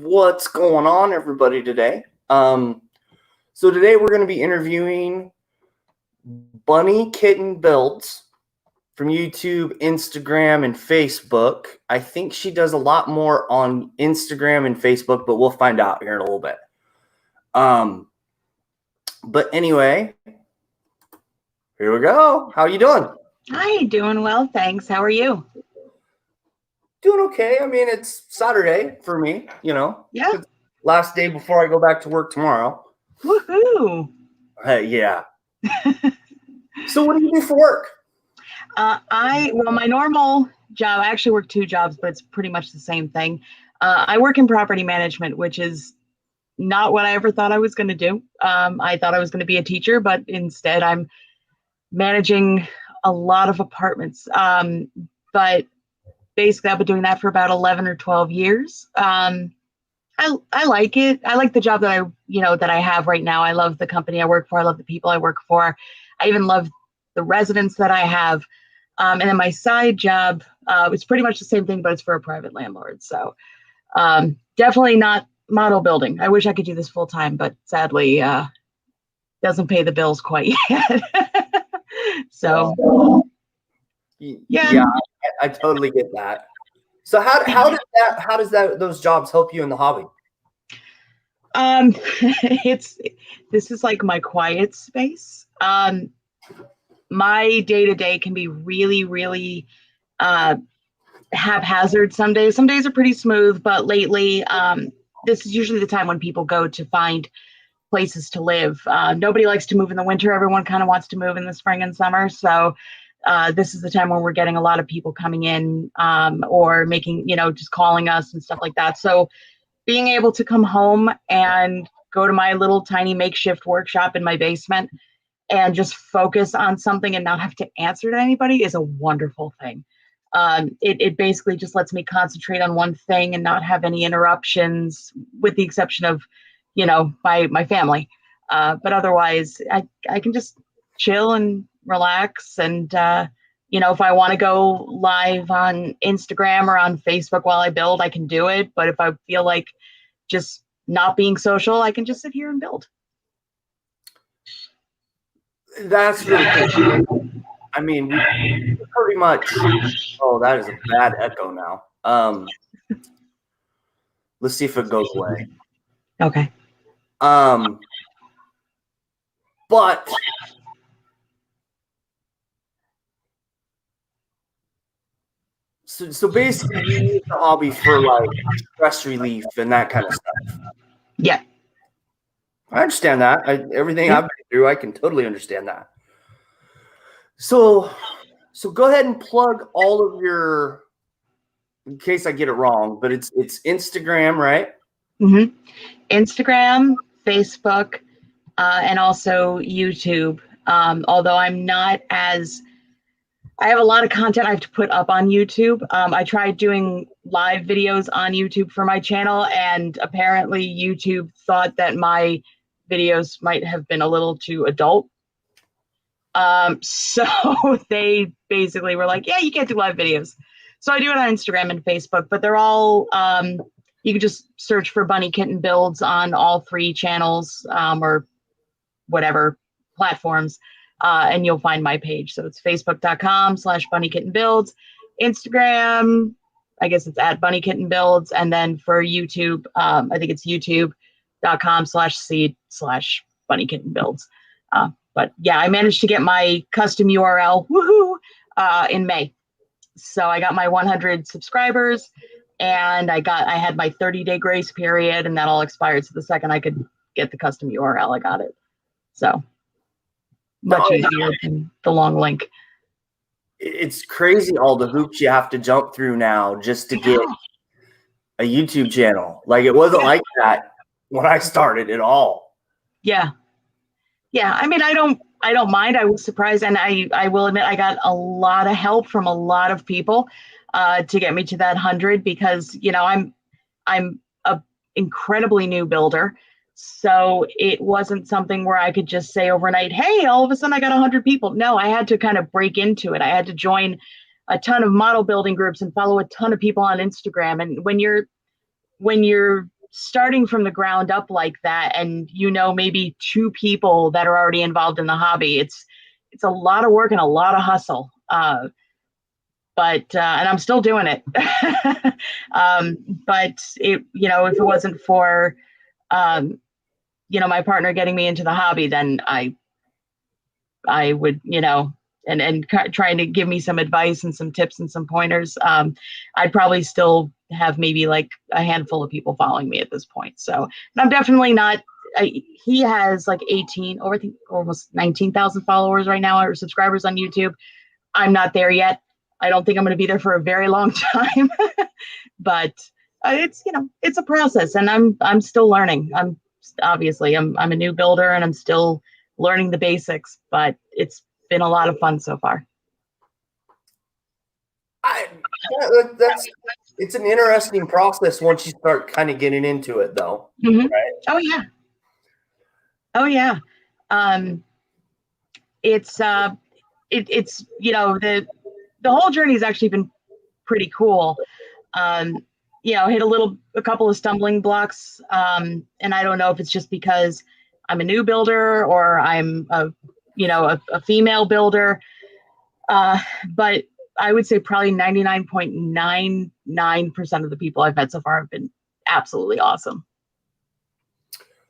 What's going on, everybody, today? So today we're going to be interviewing Bunny Kitten Builds from YouTube, Instagram, and Facebook. I think she does a lot more on Instagram and Facebook, but we'll find out here in a little bit. But anyway, here we go. How are you doing? Hi, doing well, thanks. How are you? Doing okay. I mean, it's Saturday for me, you know. Yeah. It's last day before I go back to work tomorrow. Woohoo! Yeah. So what do you do for work? My normal job, I actually work two jobs, but it's pretty much the same thing. I work in property management, which is not what I ever thought I was going to do. I thought I was going to be a teacher, but instead I'm managing a lot of apartments. But basically I've been doing that for about 11 or 12 years. I like it. I like the job that I have right now. I love the company I work for. I love the people I work for. I even love the residents that I have. And then my side job, it's pretty much the same thing, but it's for a private landlord. So definitely not model building. I wish I could do this full time, but sadly doesn't pay the bills quite yet. So yeah, I totally get that. So how does those jobs help you in the hobby? This is like my quiet space. My day-to-day can be really, really haphazard some days. Some days are pretty smooth, but lately, this is usually the time when people go to find places to live. Nobody likes to move in the winter. Everyone kind of wants to move in the spring and summer. So this is the time when we're getting a lot of people coming in or making, just calling us and stuff like that. So being able to come home and go to my little tiny makeshift workshop in my basement and just focus on something and not have to answer to anybody is a wonderful thing. It basically just lets me concentrate on one thing and not have any interruptions, with the exception of, my family. But otherwise, I can just chill and relax. And, if I want to go live on Instagram or on Facebook while I build, I can do it. But if I feel like just not being social, I can just sit here and build. That's really cool. I mean, we pretty much. Oh, that is a bad echo now. Let's see if it goes away. Okay. But so basically, you use the hobby for like stress relief and that kind of stuff. Yeah. I understand that. Everything I've been through, I can totally understand that. So go ahead and plug all of your, in case I get it wrong, but it's Instagram, right? Mm-hmm. Instagram, Facebook, and also YouTube. Although I have a lot of content I have to put up on YouTube. I tried doing live videos on YouTube for my channel, and apparently YouTube thought that my videos might have been a little too adult. So they basically were like, yeah, you can't do live videos. So I do it on Instagram and Facebook, but they're all, you can just search for Bunny Kitten Builds on all three channels or whatever platforms, and you'll find my page. So it's facebook.com/Bunny Kitten Builds, Instagram, I guess it's at Bunny Kitten Builds, and then for YouTube, I think it's youtube.com/seed/Bunny Kitten Builds. But yeah, I managed to get my custom URL, in May. So I got my 100 subscribers, and I had my 30-day grace period, and that all expired. So the second I could get the custom URL, I got it. So much easier than the long link. It's crazy all the hoops you have to jump through now just to get a YouTube channel. Like, it wasn't like that when I started at all. Yeah. I mean, I don't mind. I was surprised, and I will admit I got a lot of help from a lot of people to get me to that 100, because I'm a incredibly new builder. So it wasn't something where I could just say overnight, hey, all of a sudden I got 100 people. No, I had to kind of break into it. I had to join a ton of model building groups and follow a ton of people on Instagram. And when you're starting from the ground up like that, and maybe two people that are already involved in the hobby, it's a lot of work and a lot of hustle. But and I'm still doing it. But if it wasn't for my partner getting me into the hobby, then I would, and trying to give me some advice and some tips and some pointers, I'd probably still have maybe like a handful of people following me at this point. So, and I'm definitely not. He has like 18, over I think almost 19,000 followers right now, or subscribers on YouTube. I'm not there yet. I don't think I'm going to be there for a very long time, but it's a process, and I'm still learning. I'm a new builder, and I'm still learning the basics, but it's been a lot of fun so far. It's an interesting process once you start kind of getting into it, though. Mm-hmm. Right? Oh yeah. It's the whole journey has actually been pretty cool. Hit a couple of stumbling blocks, and I don't know if it's just because I'm a new builder or I'm a female builder, but I would say probably 99.99% of the people I've met so far have been absolutely awesome.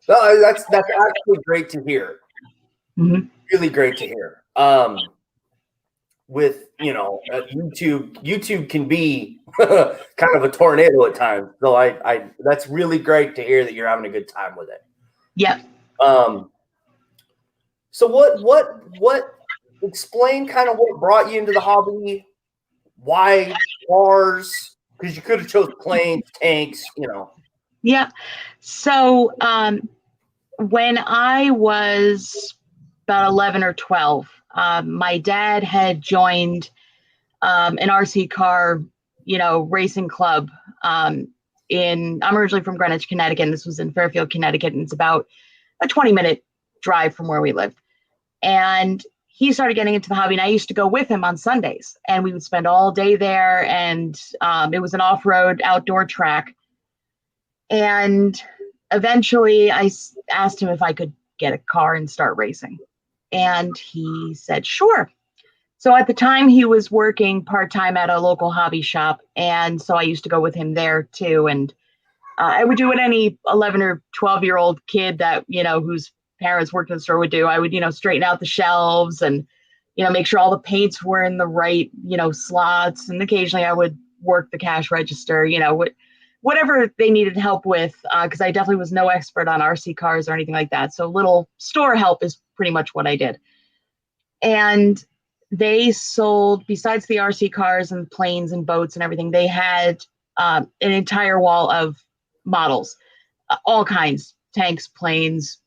No, that's actually great to hear. Mm-hmm. Really great to hear. With YouTube can be kind of a tornado at times. So I that's really great to hear that you're having a good time with it. Yeah. So what explain kind of what brought you into the hobby? Why cars? Because you could have chose planes, tanks, Yeah. So when I was about 11 or 12, my dad had joined an RC car, racing club. I'm originally from Greenwich, Connecticut, and this was in Fairfield, Connecticut, and it's about a 20-minute drive from where we lived. And he started getting into the hobby, and I used to go with him on Sundays, and we would spend all day there, and it was an off-road outdoor track. And eventually I asked him if I could get a car and start racing. And he said, sure. So at the time he was working part-time at a local hobby shop. And so I used to go with him there too. And I would do what any 11 or 12-year-old kid that, whose parents worked in the store would do. I would, straighten out the shelves and, make sure all the paints were in the right, slots. And occasionally I would work the cash register, whatever they needed help with, because I definitely was no expert on RC cars or anything like that. So little store help is pretty much what I did. And they sold, besides the RC cars and planes and boats and everything, they had an entire wall of models, all kinds, tanks, planes,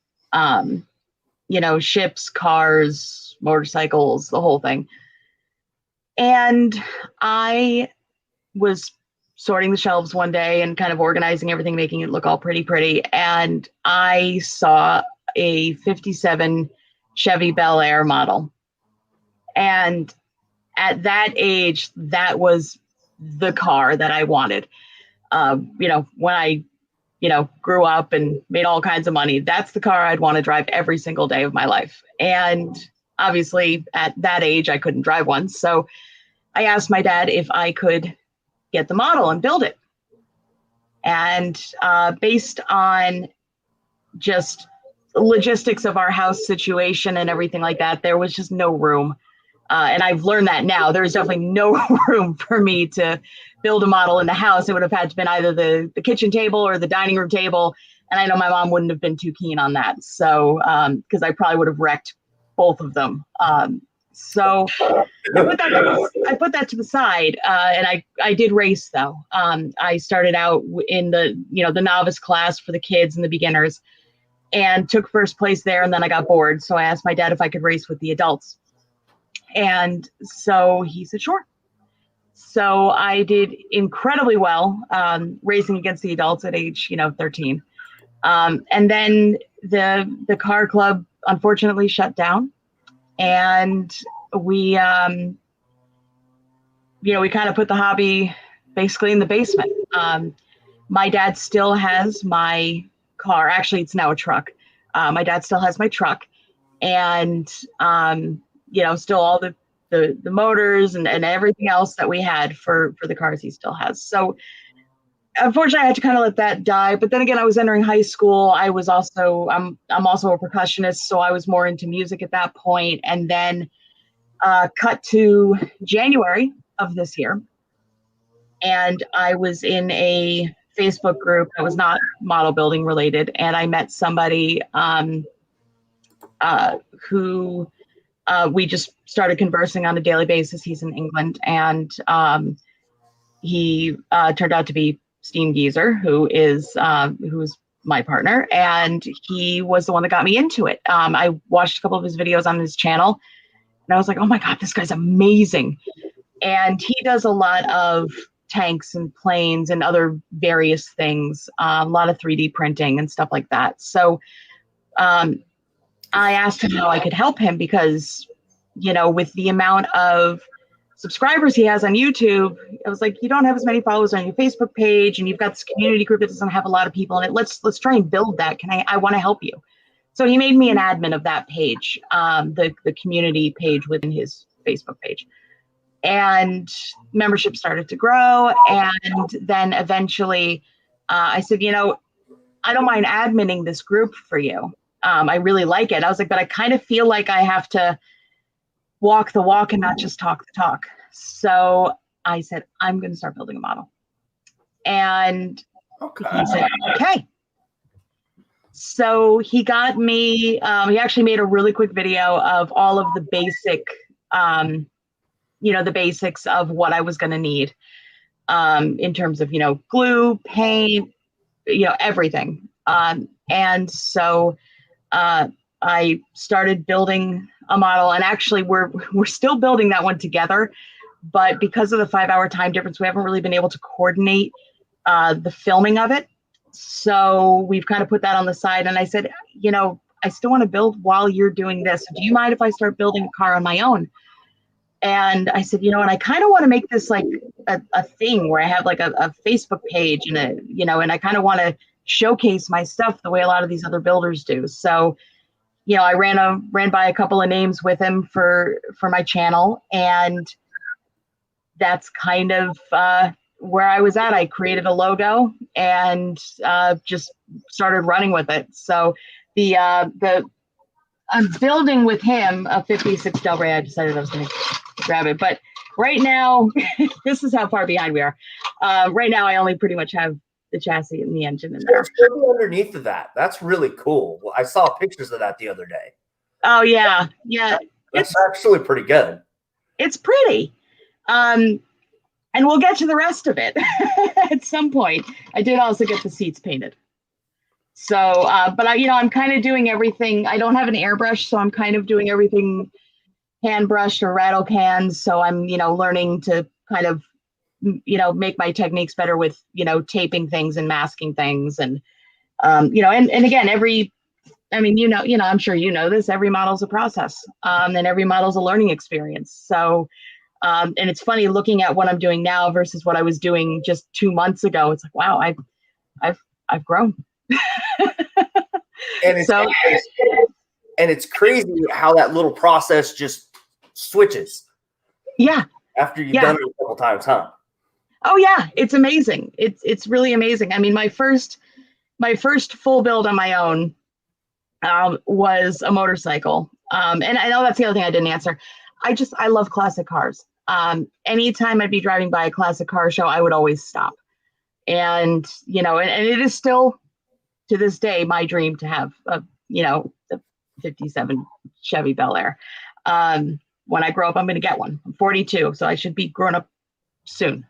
ships, cars, motorcycles, the whole thing. And I was sorting the shelves one day and kind of organizing everything, making it look all pretty. And I saw a 57 Chevy Bel Air model. And at that age, that was the car that I wanted. When I, grew up and made all kinds of money, that's the car I'd want to drive every single day of my life. And obviously at that age, I couldn't drive one. So I asked my dad if I could get the model and build it. And based on just logistics of our house situation and everything like that, there was just no room. And I've learned that now. There's definitely no room for me to build a model in the house. It would have had to been either the kitchen table or the dining room table. And I know my mom wouldn't have been too keen on that. So, because I probably would have wrecked both of them. So I put that to the side, and I did race though. I started out in the novice class for the kids and the beginners, and took first place there. And then I got bored, so I asked my dad if I could race with the adults, and so he said sure. So I did incredibly well racing against the adults at age 13, and then the car club unfortunately shut down. And we, we kind of put the hobby basically in the basement. My dad still has my car. Actually, it's now a truck. My dad still has my truck, and still all the motors and everything else that we had for the cars he still has. So unfortunately, I had to kind of let that die. But then again, I was entering high school. I'm also a percussionist, so I was more into music at that point. And then cut to January of this year, and I was in a Facebook group that was not model building related, and I met somebody who we just started conversing on a daily basis. He's in England, and he turned out to be Steam Geezer, who's my partner, and he was the one that got me into it. I watched a couple of his videos on his channel, and I was like, oh my God, this guy's amazing. And he does a lot of tanks and planes and other various things, a lot of 3D printing and stuff like that. So I asked him how I could help him because, with the amount of subscribers he has on YouTube, I was like, you don't have as many followers on your Facebook page, and you've got this community group that doesn't have a lot of people in it. Let's try and build that. I want to help you. So he made me an admin of that page, the community page within his Facebook page. And membership started to grow. And then eventually I said, I don't mind adminning this group for you. I really like it. I was like, but I kind of feel like I have to walk the walk and not just talk the talk. So I said, I'm going to start building a model. And he said, okay. So he got me, he actually made a really quick video of all of the basic, the basics of what I was going to need in terms of, glue, paint, everything. And so I started building a model, and actually we're still building that one together, but because of the 5-hour time difference, we haven't really been able to coordinate the filming of it. So we've kind of put that on the side. And I said, I still want to build while you're doing this. Do you mind if I start building a car on my own? And I said, and I kind of want to make this like a thing where I have like a Facebook page and and I kind of want to showcase my stuff the way a lot of these other builders do. So, I ran by a couple of names with him for my channel, and that's kind of where I was at. I created a logo and just started running with it. So I'm building with him a 56 Del Rey. I decided I was going to grab it, but right now, this is how far behind we are. Right now, I only pretty much have the chassis and the engine in there. Underneath of that, that's really cool. I saw pictures of that the other day. Oh yeah. That's actually pretty good. It's pretty. And we'll get to the rest of it at some point. I did also get the seats painted. So, but I'm kind of doing everything. I don't have an airbrush, so I'm kind of doing everything hand brushed or rattle cans. So I'm, learning to kind of, make my techniques better with, taping things and masking things. And, and again, I'm sure this, every model's a process, and every model's a learning experience. So, and it's funny looking at what I'm doing now versus what I was doing just 2 months ago. It's like, wow, I've grown. And it's crazy how that little process just switches. Yeah. After you've done it a couple times, huh? Oh yeah, it's amazing. It's really amazing. I mean, my first full build on my own was a motorcycle. And I know that's the other thing I didn't answer. I love classic cars. Anytime I'd be driving by a classic car show, I would always stop. And, and it is still to this day my dream to have the 57 Chevy Bel Air. When I grow up, I'm going to get one. I'm 42, so I should be grown up soon.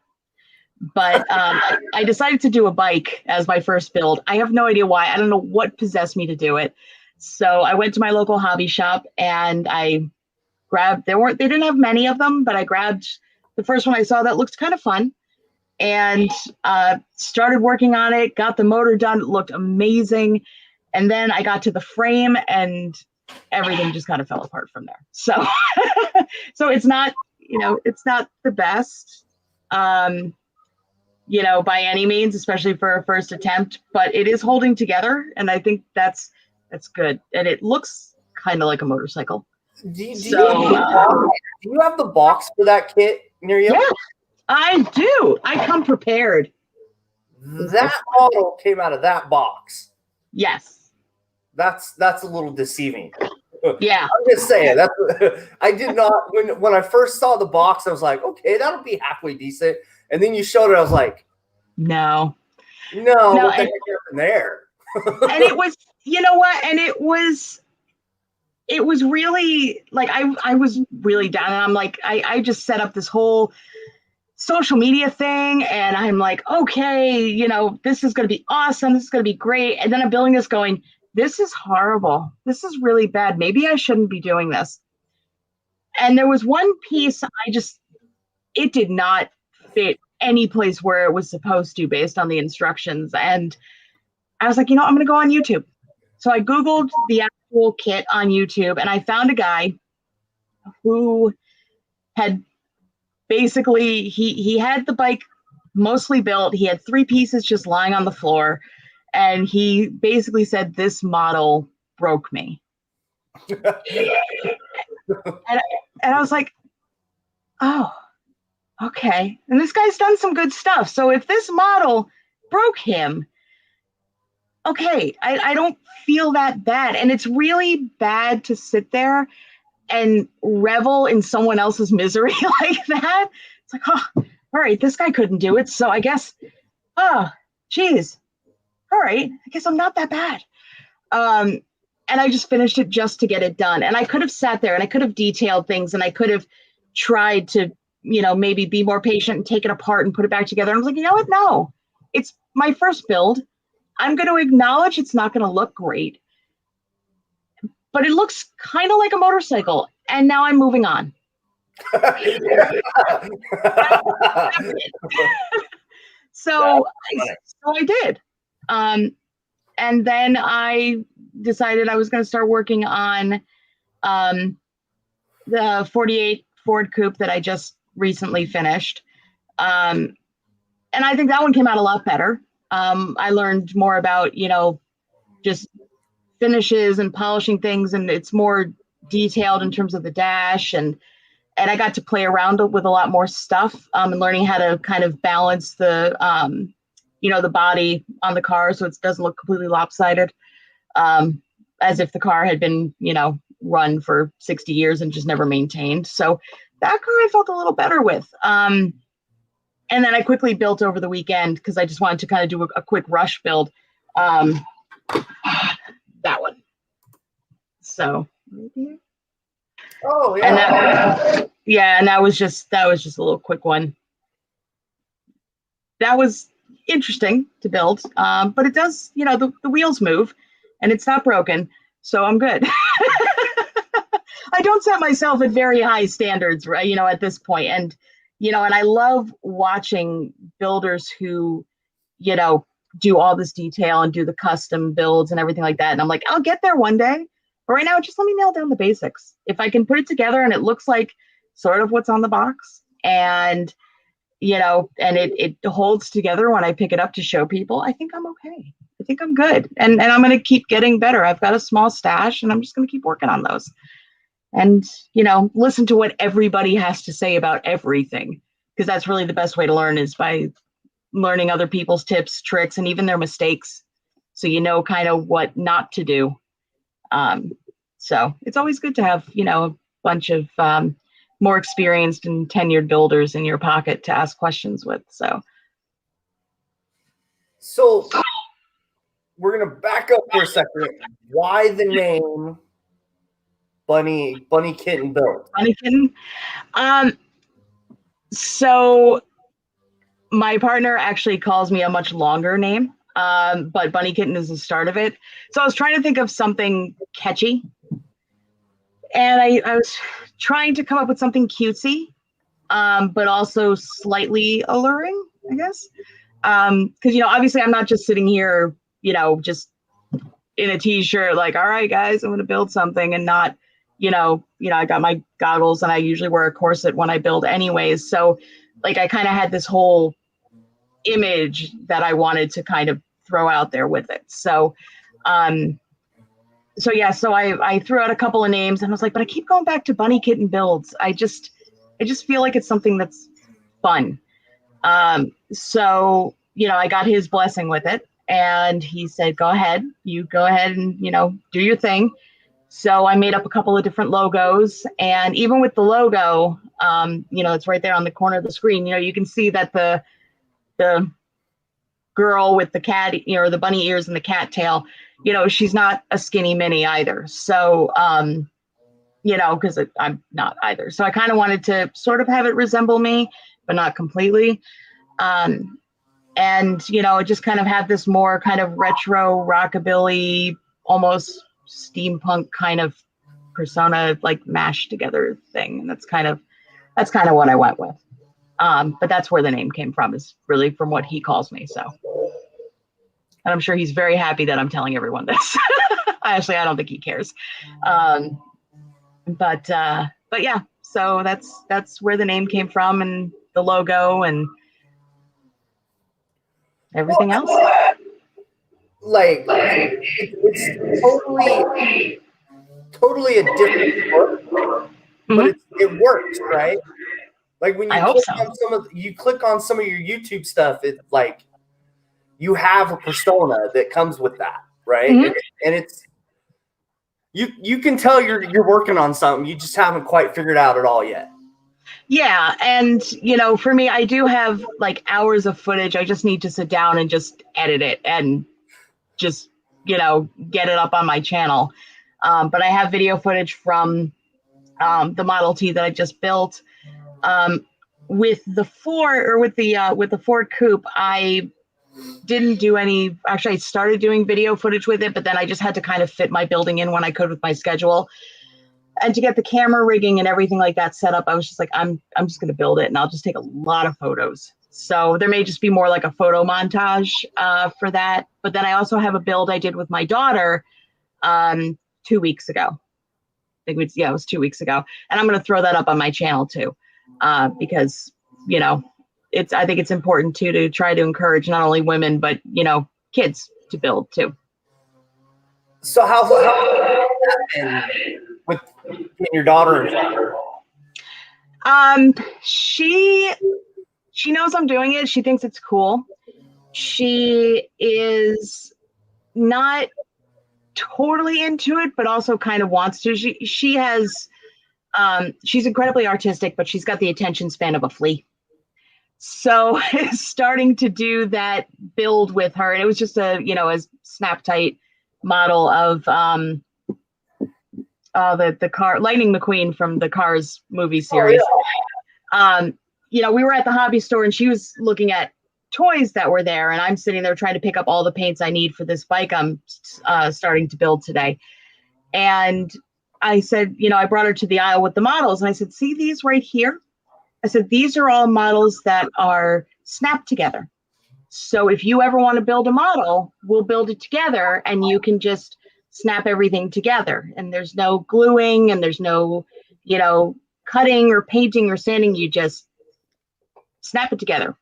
But I decided to do a bike as my first build. I have no idea why. I don't know what possessed me to do it. So I went to my local hobby shop and I grabbed, they didn't have many of them, but I grabbed the first one I saw that looked kind of fun and started working on it, got the motor done. It looked amazing. And then I got to the frame and everything just kind of fell apart from there. So, so it's not, it's not the best. by any means, especially for a first attempt, but it is holding together. And I think that's good. And it looks kind of like a motorcycle. Do So, you have the box for that kit near you? yeah, I do. I come prepared. That model came out of that box. Yes. That's a little deceiving. Yeah. I'm just saying I did not when I first saw the box, I was like, okay, that'll be halfway decent. And then you showed it, I was like, no, what the heck happened there? And it was, you know what? And it was really like I was really down. And I'm like, I just set up this whole social media thing, and I'm like, okay, this is going to be awesome. This is going to be great. And then I'm building this going, this is horrible. This is really bad. Maybe I shouldn't be doing this. And there was one piece it did not fit any place where it was supposed to based on the instructions. And I was like, I'm going to go on YouTube. So I Googled the actual kit on YouTube, and I found a guy who had basically, he had the bike mostly built. He had 3 pieces just lying on the floor. And he basically said, this model broke me. and I was like, oh, okay. And this guy's done some good stuff. So if this model broke him, okay, I don't feel that bad. And it's really bad to sit there and revel in someone else's misery like that. It's like, oh, all right, this guy couldn't do it. So I guess, oh, geez. All right, I guess I'm not that bad. And I just finished it just to get it done. And I could have sat there and I could have detailed things, and I could have tried to, maybe be more patient and take it apart and put it back together. And I was like, you know what? No, it's my first build. I'm going to acknowledge it's not going to look great, but it looks kind of like a motorcycle. And now I'm moving on. So I did. And then I decided I was going to start working on the 48 Ford Coupe that I just recently finished. And I think that one came out a lot better. I learned more about, just finishes and polishing things, and it's more detailed in terms of the dash, and I got to play around with a lot more stuff, and learning how to kind of balance the the body on the car so it doesn't look completely lopsided, as if the car had been run for 60 years and just never maintained. So that car I felt a little better with. And then I quickly built over the weekend because I just wanted to kind of do a quick rush build. That one. So. Oh yeah. And that was just a little quick one. That was interesting to build, but it does, the wheels move, and it's not broken, so I'm good. I don't set myself at very high standards, right? At this point, and and I love watching builders who, do all this detail and do the custom builds and everything like that. And I'm like, I'll get there one day. But right now, just let me nail down the basics. If I can put it together and it looks like sort of what's on the box, and and it holds together when I pick it up to show people, I think I'm okay. I think I'm good. And I'm going to keep getting better. I've got a small stash, and I'm just going to keep working on those. And, listen to what everybody has to say about everything, because that's really the best way to learn, is by learning other people's tips, tricks, and even their mistakes. So kind of what not to do. So it's always good to have, a bunch of more experienced and tenured builders in your pocket to ask questions with. So we're going to back up for a second. Why the name Bunny Kitten Build? Bunny Kitten. So my partner actually calls me a much longer name, but Bunny Kitten is the start of it. So I was trying to think of something catchy, and I was trying to come up with something cutesy, but also slightly alluring, I guess. Because obviously I'm not just sitting here, just in a t-shirt, like, all right, guys, I'm going to build something, and not, I got my goggles, and I usually wear a corset when I build anyways. So like, I kind of had this whole image that I wanted to kind of throw out there with it. So, so I threw out a couple of names and I was like, but I keep going back to bunny kitten builds. I just feel like it's something that's fun. So, I got his blessing with it, and he said, go ahead and, do your thing. So I made up a couple of different logos, and even with the logo, it's right there on the corner of the screen. You can see that the girl with the cat, the bunny ears and the cat tail, she's not a skinny mini either. So, because I'm not either. So I kind of wanted to sort of have it resemble me, but not completely. And, just kind of have this more kind of retro rockabilly, almost steampunk kind of persona, like mashed together thing. And that's kind of what I went with. But that's where the name came from, is really from what he calls me. So, and I'm sure he's very happy that I'm telling everyone this. Actually, I don't think he cares. But yeah, so that's where the name came from, and the logo and everything else. Like, it's totally a different look, but it works, right? Like when I hope so. you click on some of your YouTube stuff, it's like you have a persona that comes with that, right? And it's you can tell you're working on something. You just haven't quite figured out at all yet. Yeah, and for me, I do have like hours of footage. I just need to sit down and just edit it and just get it up on my channel. But I have video footage from the Model T that I just built. With the Ford Coupe, I didn't do any. Actually, I started doing video footage with it, but then I just had to kind of fit my building in when I could with my schedule. And to get the camera rigging and everything like that set up, I was just like, I'm just going to build it, and I'll just take a lot of photos. So there may just be more like a photo montage for that. But then I also have a build I did with my daughter 2 weeks ago. I think it was 2 weeks ago. And I'm going to throw that up on my channel too, because, I think it's important too, to try to encourage not only women, but, kids to build too. So how with your daughter? She knows I'm doing it. She thinks it's cool. She is not totally into it, but also kind of wants to. She has she's incredibly artistic, but she's got the attention span of a flea. So starting to do that build with her, and it was just a snap tight model of the car Lightning McQueen from the Cars movie series. Oh, yeah. We were at the hobby store, and she was looking at toys that were there, and I'm sitting there trying to pick up all the paints I need for this bike I'm starting to build today. And I said, I brought her to the aisle with the models, and I said, see these right here? I said, these are all models that are snapped together. So if you ever want to build a model, we'll build it together, and you can just snap everything together. And there's no gluing, and there's no, cutting or painting or sanding. You just snap it together.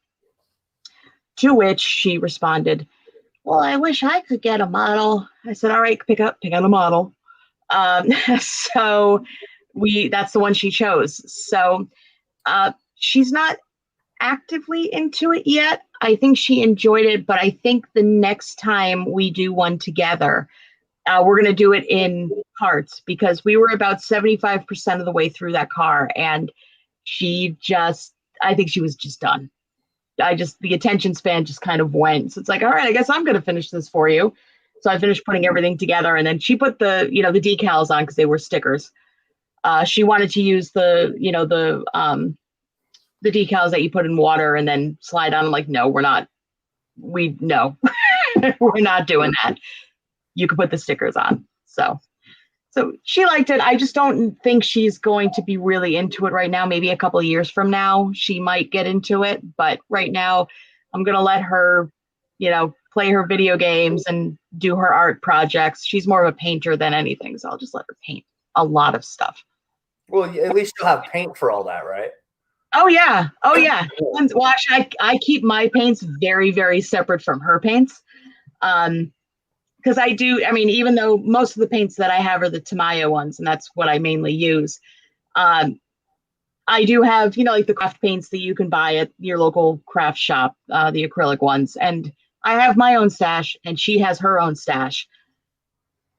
To which she responded, well, I wish I could get a model. I said, all right, pick out a model. So that's the one she chose. So she's not actively into it yet. I think she enjoyed it, but I think the next time we do one together, we're going to do it in parts, because we were about 75% of the way through that car, and I think she was just done. The attention span just kind of went. So it's like, all right, I guess I'm going to finish this for you. So I finished putting everything together, and then she put the decals on because they were stickers. She wanted to use the decals that you put in water and then slide on. I'm like, no, we're not. We're not doing that. You could put the stickers on. So she liked it. I just don't think she's going to be really into it right now. Maybe a couple of years from now, she might get into it. But right now, I'm going to let her, play her video games and do her art projects. She's more of a painter than anything. So I'll just let her paint a lot of stuff. Well, at least you'll have paint for all that, right? Oh yeah. Oh yeah. Well, actually, I keep my paints very, very separate from her paints. Because I mean, even though most of the paints that I have are the Tamayo ones, and that's what I mainly use, um, I do have, like the craft paints that you can buy at your local craft shop, the acrylic ones. And I have my own stash, and she has her own stash.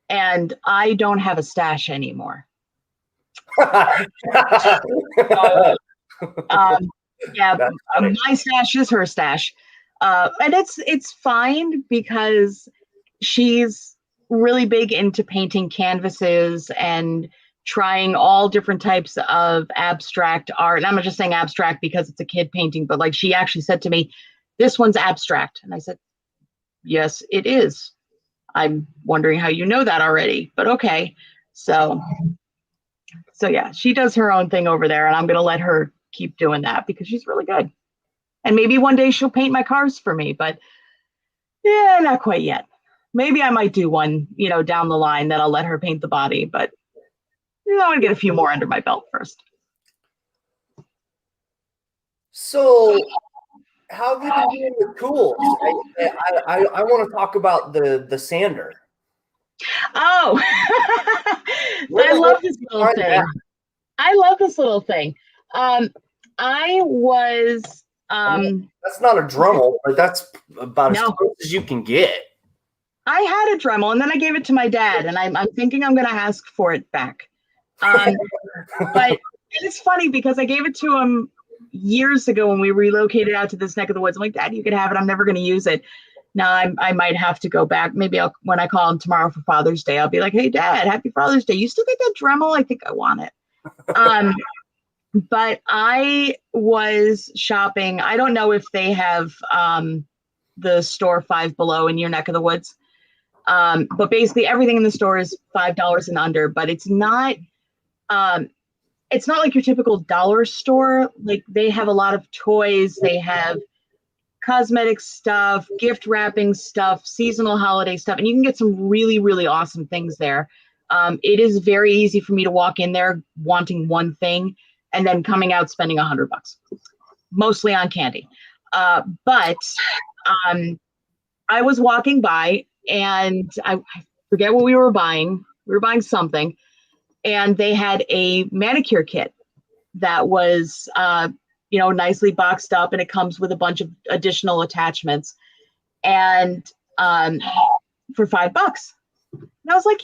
And I don't have a stash anymore. So, um, yeah, That's funny. my stash is her stash. And it's fine because she's really big into painting canvases and trying all different types of abstract art. And I'm not just saying abstract because it's a kid painting, but like she actually said to me, "This one's abstract." And I said, "Yes, it is. I'm wondering how you know that already, but okay." So, so yeah, she does her own thing over there, and I'm gonna let her keep doing that because she's really good. And maybe one day she'll paint my cars for me, but yeah, not quite yet. Maybe I might do one, down the line that I'll let her paint the body, but I want to get a few more under my belt first. So, how have you been doing with tools? I want to talk about the sander. Oh, Where I the hell love did this you little find thing. that? I love this little thing. I was, I mean, that's not a Dremel, but that's about as no, close as you can get. I had a Dremel and then I gave it to my dad, and I'm thinking I'm going to ask for it back. Um, but it's funny because I gave it to him years ago when we relocated out to this neck of the woods. I'm like, "Dad, you can have it. I'm never going to use it." Now I might have to go back. Maybe when I call him tomorrow for Father's Day, I'll be like, "Hey, Dad, happy Father's Day. You still got that Dremel? I think I want it." Um, but I was shopping. I don't know if they have the store Five Below in your neck of the woods. But basically everything in the store is $5 and under, but um, it's not like your typical dollar store. Like they have a lot of toys, they have cosmetic stuff, gift wrapping stuff, seasonal holiday stuff, and you can get some really, really awesome things there. It is very easy for me to walk in there wanting one thing and then coming out spending $100, mostly on candy. But I was walking by and I forget what we were buying. We were buying something, and they had a manicure kit that was nicely boxed up, and it comes with a bunch of additional attachments, and for $5. And I was like,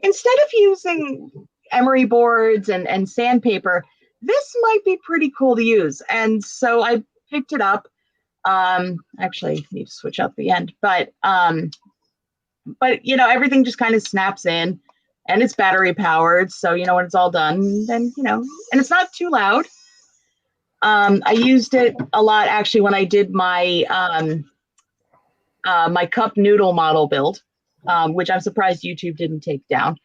instead of using emery boards and sandpaper, this might be pretty cool to use. And so I picked it up. Actually, I need to switch up the end, but everything just kind of snaps in, and it's battery powered. So when it's all done, then and it's not too loud. I used it a lot actually when I did my my cup noodle model build, which I'm surprised YouTube didn't take down.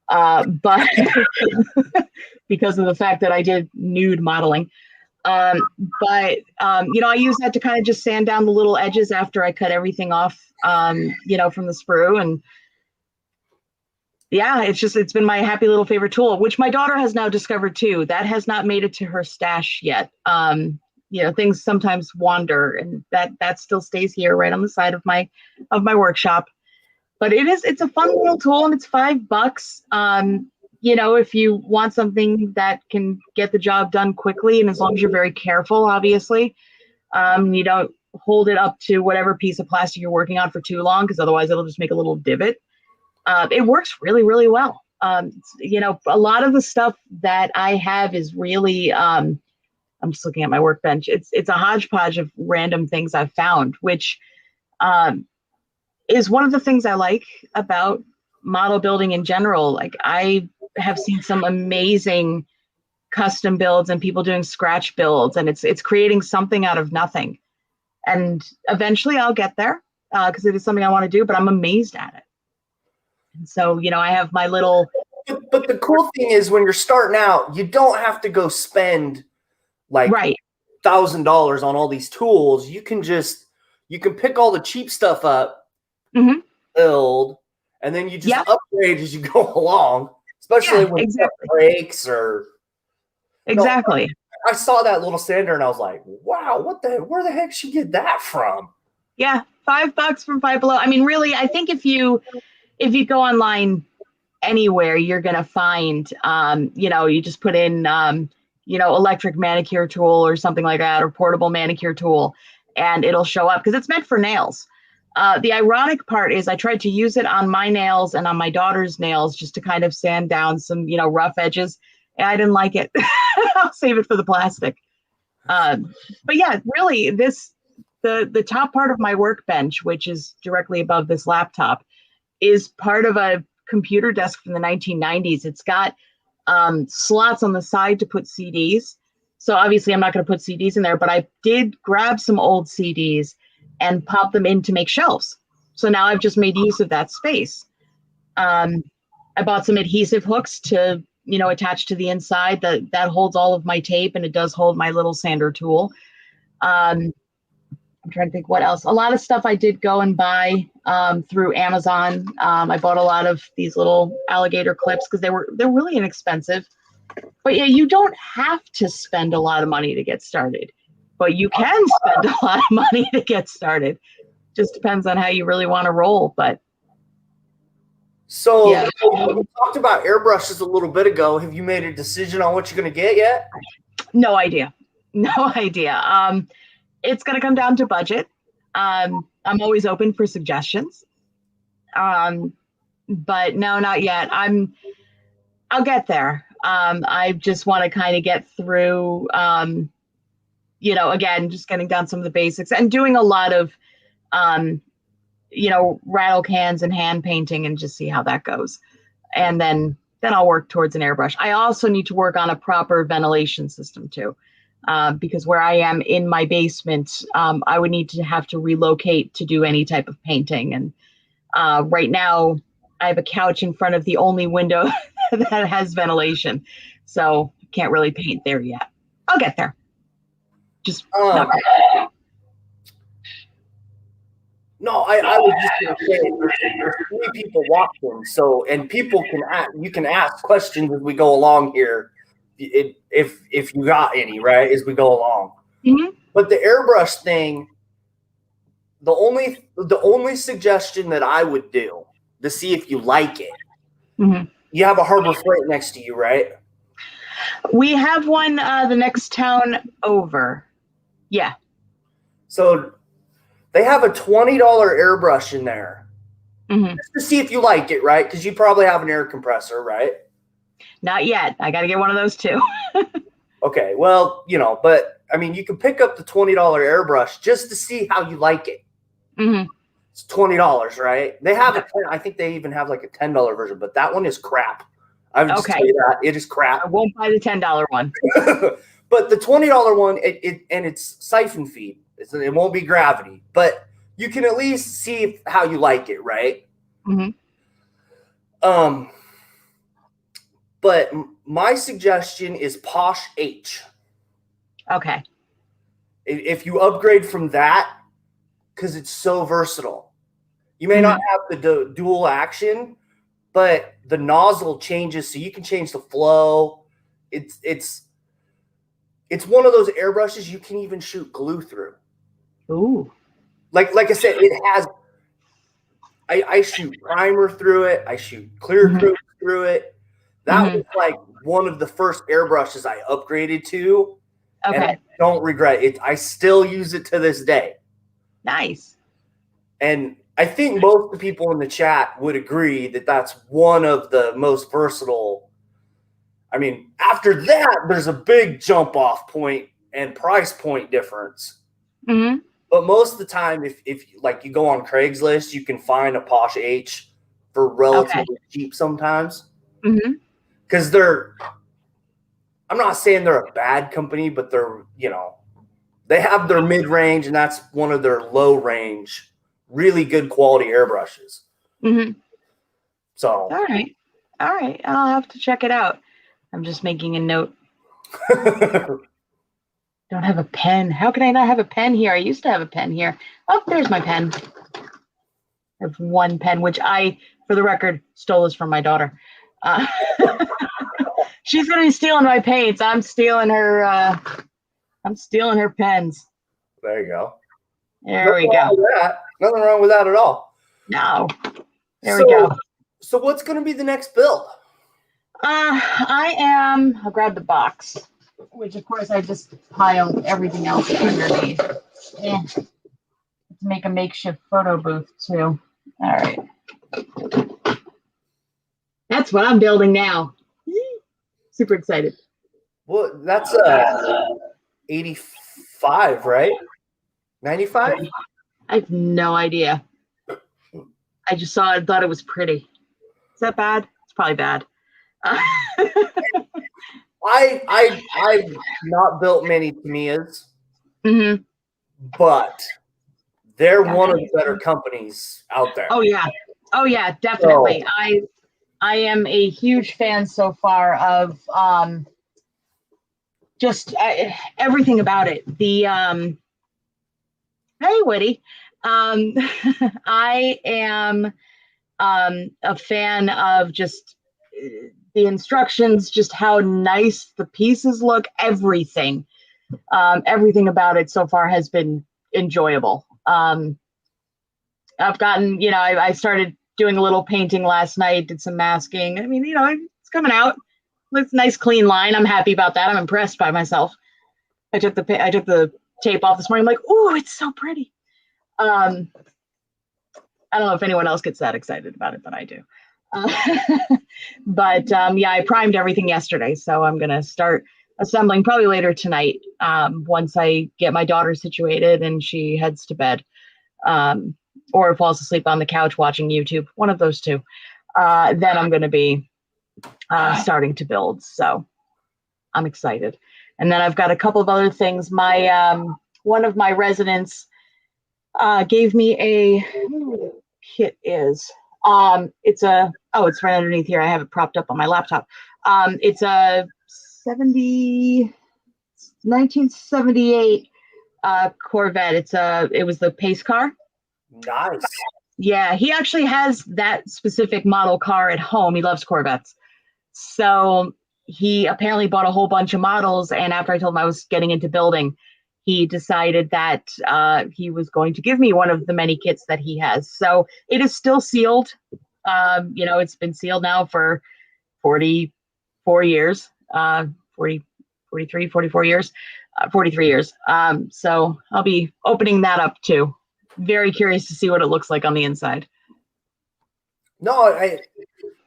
But because of the fact that I did nude modeling. Um, but I use that to kind of just sand down the little edges after I cut everything off, from the sprue. And yeah, it's been my happy little favorite tool, which my daughter has now discovered too. That has not made it to her stash yet. Things sometimes wander, and that still stays here right on the side of my workshop. But it's a fun little tool, and it's $5. If you want something that can get the job done quickly, and as long as you're very careful, obviously, you don't hold it up to whatever piece of plastic you're working on for too long, because otherwise it'll just make a little divot. It works really, really well. A lot of the stuff that I have is really, I'm just looking at my workbench. It's a hodgepodge of random things I've found, which is one of the things I like about model building in general. Like I have seen some amazing custom builds and people doing scratch builds, and it's creating something out of nothing. And eventually I'll get there because it is something I want to do, but I'm amazed at it. And so, I have my little. But the cool thing is when you're starting out, you don't have to go spend like Right. $1,000 on all these tools. You can pick all the cheap stuff up, build, and then you just upgrade as you go along. Especially when exactly. stuff breaks or exactly. I saw that little sander and I was like, wow, where the heck did she get that from? Yeah, $5 from Five Below. I mean, really, I think if you go online anywhere, you're gonna find, you just put in, electric manicure tool or something like that, or portable manicure tool, and it'll show up because it's meant for nails. The ironic part is I tried to use it on my nails and on my daughter's nails just to kind of sand down some, rough edges, and I didn't like it. I'll save it for the plastic. But yeah, really, the top part of my workbench, which is directly above this laptop, is part of a computer desk from the 1990s. It's got slots on the side to put CDs. So obviously I'm not going to put CDs in there, but I did grab some old CDs and pop them in to make shelves. So now I've just made use of that space. I bought some adhesive hooks to, attach to the inside that holds all of my tape, and it does hold my little sander tool. I'm trying to think what else. A lot of stuff I did go and buy through Amazon. I bought a lot of these little alligator clips because they're really inexpensive. But yeah, you don't have to spend a lot of money to get started, but you can spend a lot of money to get started. Just depends on how you really want to roll. But so yeah. we talked about airbrushes a little bit ago. Have you made a decision on what you're going to get yet? No idea. No idea. It's going to come down to budget. I'm always open for suggestions. But no, not yet. I'll get there. I just want to kind of get through, again, just getting down some of the basics and doing a lot of, rattle cans and hand painting, and just see how that goes. And then I'll work towards an airbrush. I also need to work on a proper ventilation system too. Because where I am in my basement, I would need to have to relocate to do any type of painting. And right now, I have a couch in front of the only window that has ventilation, so can't really paint there yet. I'll get there. Just not right. No, I was just going to say there's 3 people watching, and people you can ask questions as we go along here. If you got any, right, as we go along. Mm-hmm. But the airbrush thing, the only suggestion that I would do to see if you like it, mm-hmm. You have a Harbor Freight next to you, right? We have one the next town over. Yeah. So they have a $20 airbrush in there, mm-hmm. just to see if you like it, right? Because you probably have an air compressor, right? Not yet. I got to get one of those too. Okay, well, but I mean, you can pick up the $20 airbrush just to see how you like it. Mm-hmm. It's $20, right? They have I think they even have like a $10 version, but that one is crap. I would just tell you that it is crap. I won't buy the $10 one. But the $20 one, it's siphon feed. It won't be gravity, but you can at least see how you like it, right? Mm-hmm. But my suggestion is Posh H. Okay. If you upgrade from that, because it's so versatile. You may not have the dual action, but the nozzle changes, so you can change the flow. It's one of those airbrushes you can even shoot glue through. Ooh. Like I said, it has. I shoot primer through it. I shoot clear coat through it. That was like one of the first airbrushes I upgraded to. Okay. And I don't regret it. I still use it to this day. Nice. And I think most of the people in the chat would agree that that's one of the most versatile. I mean, after that, there's a big jump off point and price point difference. Mm-hmm. But most of the time, if like you go on Craigslist, you can find a Posh H for relatively cheap sometimes. Mm-hmm. Because I'm not saying they're a bad company, but they're, they have their mid-range, and that's one of their low-range, really good quality airbrushes. Mm-hmm. So. All right. I'll have to check it out. I'm just making a note. Don't have a pen. How can I not have a pen here? I used to have a pen here. Oh, there's my pen. I have one pen, which I, for the record, stole this from my daughter. She's gonna be stealing my paints. I'm stealing her. I'm stealing her pens. There you go. There we go. Nothing wrong with that at all. No. There we go. So what's going to be the next build? I'll grab the box, which of course I just piled everything else underneath. To make a makeshift photo booth too. All right. That's what I'm building now. Super excited. Well, that's 85, right? 95? I have no idea. I just saw it and thought it was pretty. Is that bad? It's probably bad. I've not built many Tamiyas, but they're one of the better companies out there. Oh yeah, definitely. So, I am a huge fan so far of just everything about it. The hey Woody, I am a fan of just the instructions, just how nice the pieces look, everything. Everything about it so far has been enjoyable. I've gotten, I started doing a little painting last night, did some masking. I mean, it's coming out. It's a nice clean line. I'm happy about that. I'm impressed by myself. I took the tape off this morning. I'm like, oh, it's so pretty. I don't know if anyone else gets that excited about it, but I do. But yeah, I primed everything yesterday, so I'm gonna start assembling probably later tonight. Once I get my daughter situated and she heads to bed, or falls asleep on the couch watching YouTube, one of those two. Then I'm gonna be starting to build. So I'm excited. And then I've got a couple of other things. My one of my residents gave me a kit is. It's right underneath here. I have it propped up on my laptop. It's a 1978 Corvette. It was the pace car. Nice. Yeah, he actually has that specific model car at home. He loves Corvettes. So he apparently bought a whole bunch of models, and after I told him I was getting into building, he decided that he was going to give me one of the many kits that he has. So it is still sealed. It's been sealed now for 44 years, 44 years. So I'll be opening that up too. Very curious to see what it looks like on the inside. No,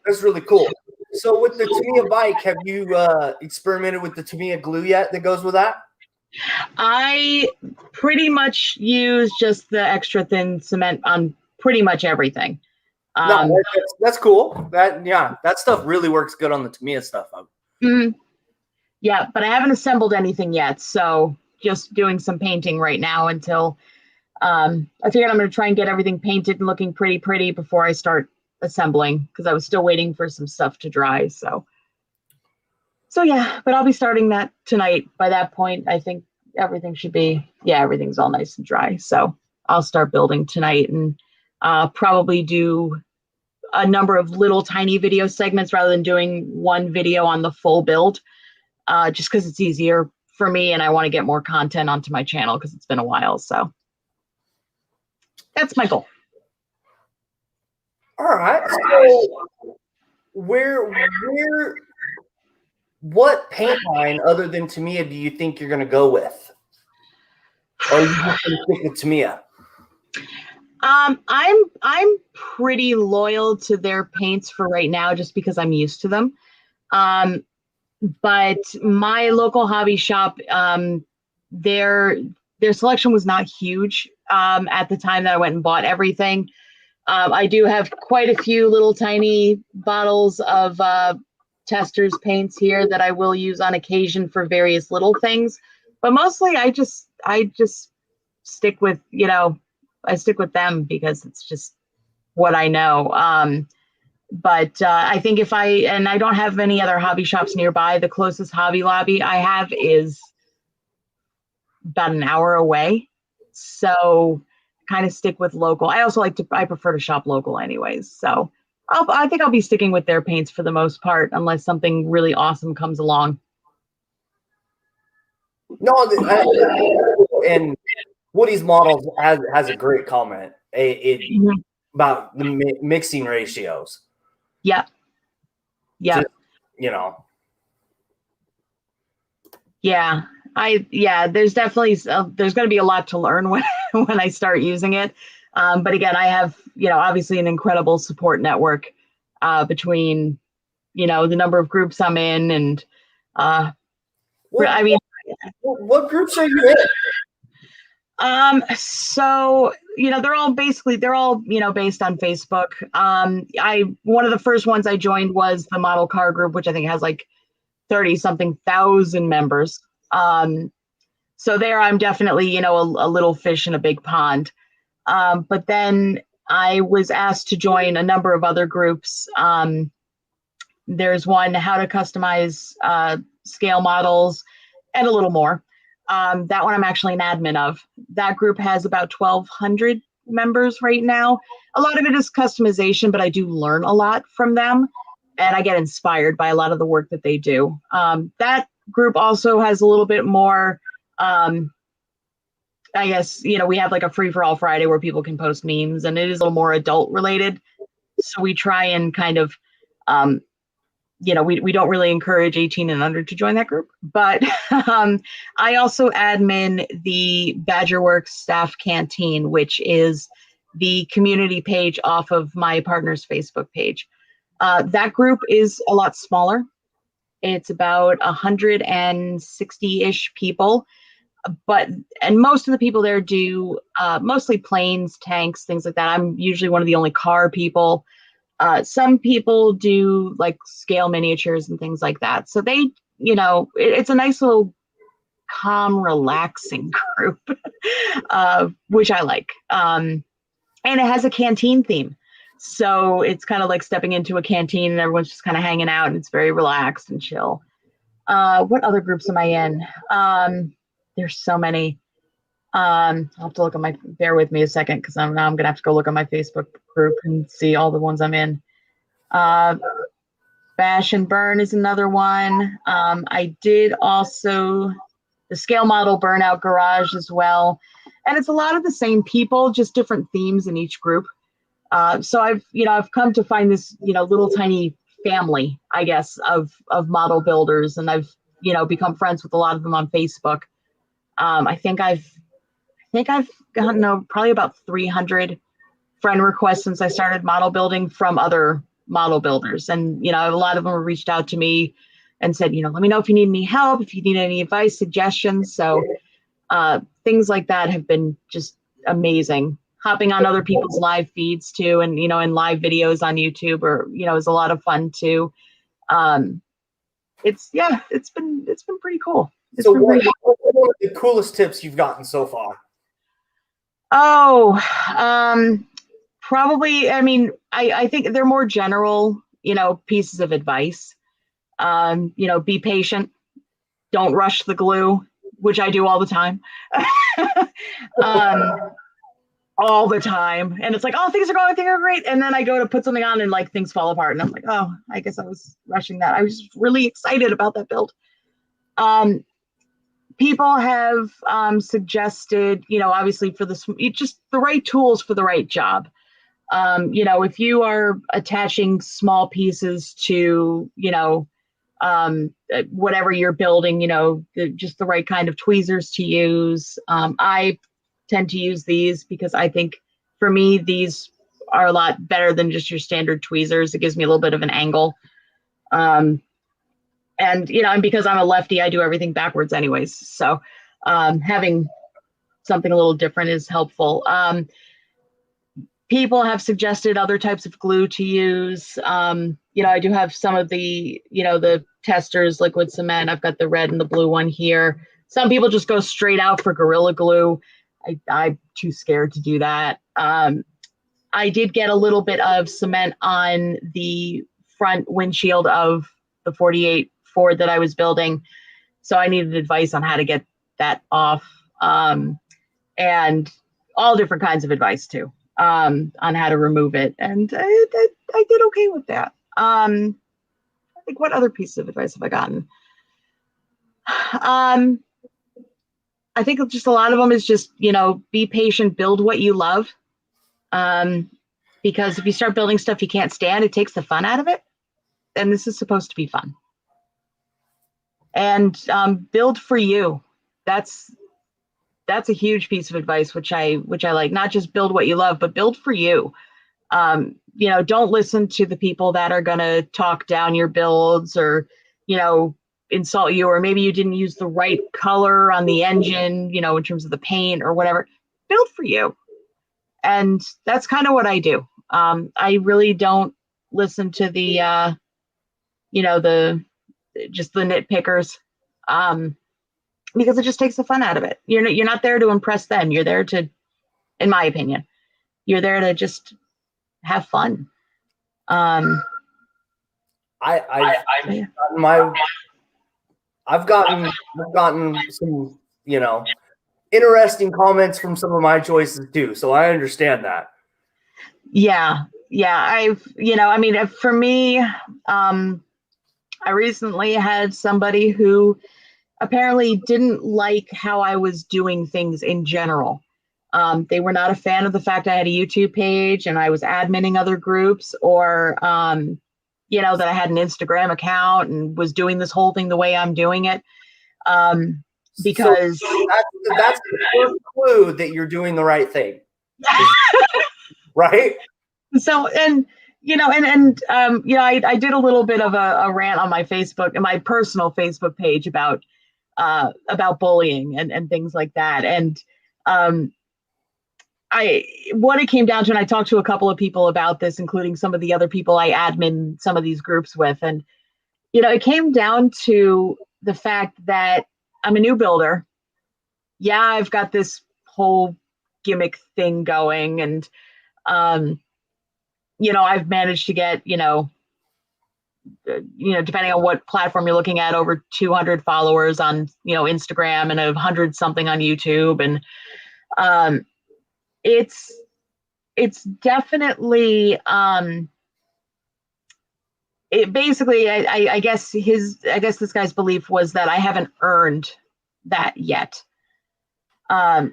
that's really cool. So with the Tamiya bike, have you experimented with the Tamiya glue yet that goes with that? I pretty much use just the extra thin cement on pretty much everything. No, that's cool. That stuff really works good on the Tamiya stuff. Yeah, but I haven't assembled anything yet, so just doing some painting right now until I figured I'm going to try and get everything painted and looking pretty before I start assembling, because I was still waiting for some stuff to dry. So yeah, but I'll be starting that tonight. By that point, I think everything's all nice and dry. So I'll start building tonight and probably do a number of little tiny video segments rather than doing one video on the full build, just because it's easier for me and I want to get more content onto my channel because it's been a while. So that's my goal. All right. So what paint line other than Tamiya do you think you're going to go with? Or are you just going to stick with Tamiya? I'm pretty loyal to their paints for right now, just because I'm used to them. But my local hobby shop, their selection was not huge at the time that I went and bought everything. I do have quite a few little tiny bottles of Testors paints here that I will use on occasion for various little things, but mostly I just stick with, I stick with them because it's just what I know. But I think I don't have any other hobby shops nearby. The closest Hobby Lobby I have is about an hour away. So kind of stick with local. I prefer to shop local anyways. So I think I'll be sticking with their paints for the most part, unless something really awesome comes along. No, and Woody's models has a great comment about the mixing ratios. Yeah. Yeah. Just, you know. Yeah. There's definitely there's going to be a lot to learn when when I start using it. But again, I have, obviously an incredible support network between, the number of groups I'm in and I mean, what groups are you in? So, they're all based on Facebook. One of the first ones I joined was the model car group, which I think has like 30 something thousand members. So there I'm definitely, a little fish in a big pond. But then I was asked to join a number of other groups. There's one, how to customize scale models, and a little more. That one I'm actually an admin of. That group has about 1,200 members right now. A lot of it is customization, but I do learn a lot from them, and I get inspired by a lot of the work that they do. That group also has a little bit more, I guess, we have like a free for all Friday where people can post memes, and it is a little more adult related. So we try and kind of, we don't really encourage 18 and under to join that group. But I also admin the Badgerworks Staff Canteen, which is the community page off of my partner's Facebook page. That group is a lot smaller. It's about 160-ish people. And most of the people there do mostly planes, tanks, things like that. I'm usually one of the only car people. Some people do like scale miniatures and things like that. So they, it's a nice little calm, relaxing group, which I like. And it has a canteen theme. So it's kind of like stepping into a canteen and everyone's just kind of hanging out and it's very relaxed and chill. What other groups am I in? There's so many. I'll have to look at bear with me a second because I'm going to have to go look at my Facebook group and see all the ones I'm in. Bash and Burn is another one. I did also the Scale Model Burnout Garage as well. And it's a lot of the same people, just different themes in each group. So I've come to find this, little tiny family, I guess, of model builders. And I've, become friends with a lot of them on Facebook. I think I've gotten probably about 300 friend requests since I started model building from other model builders. And, a lot of them have reached out to me and said, let me know if you need any help, if you need any advice, suggestions. So things like that have been just amazing. Hopping on other people's live feeds too, and, and live videos on YouTube is a lot of fun too. It's been pretty cool. So what are the coolest tips you've gotten so far? Oh, probably, I think they're more general, pieces of advice. Be patient. Don't rush the glue, which I do all the time. All the time. And it's like, oh, things are great. And then I go to put something on and like things fall apart. And I'm like, oh, I guess I was rushing that. I was just really excited about that build. People have suggested, obviously for just the right tools for the right job. If you are attaching small pieces to, whatever you're building, just the right kind of tweezers to use. I tend to use these because I think for me, these are a lot better than just your standard tweezers. It gives me a little bit of an angle. And because I'm a lefty, I do everything backwards anyways. So having something a little different is helpful. People have suggested other types of glue to use. I do have some of the, the testers, liquid cement. I've got the red and the blue one here. Some people just go straight out for Gorilla Glue. I'm too scared to do that. I did get a little bit of cement on the front windshield of the 48 Ford that I was building. So I needed advice on how to get that off, and all different kinds of advice too. on how to remove it, and I did okay with that. I think, what other pieces of advice have I gotten? I think just a lot of them is just, be patient, build what you love. Because if you start building stuff you can't stand, it takes the fun out of it. And this is supposed to be fun. And build for you. That's a huge piece of advice, which I like. Not just build what you love, but build for you. Don't listen to the people that are going to talk down your builds, or, insult you, or maybe you didn't use the right color on the engine, in terms of the paint or whatever. Build for you. And that's kind of what I do. I really don't listen to the, just the nitpickers, because it just takes the fun out of it. You're not there to impress them. You're there to, in my opinion, you're there to just have fun. I've gotten some, interesting comments from some of my choices too. So I understand that. Yeah. For me, I recently had somebody who apparently didn't like how I was doing things in general. They were not a fan of the fact I had a YouTube page and I was adminning other groups, or, that I had an Instagram account and was doing this whole thing the way I'm doing it. Because so that's the first clue that you're doing the right thing. Right? So, and I did a little bit of a rant on my Facebook, my personal Facebook page, about bullying and things like that. And what it came down to, and I talked to a couple of people about this, including some of the other people I admin some of these groups with, and it came down to the fact that I'm a new builder. Yeah, I've got this whole gimmick thing going, and I've managed to get, depending on what platform you're looking at, over 200 followers on, Instagram, and 100 something on YouTube. And it's definitely, it basically, I guess this guy's belief was that I haven't earned that yet. And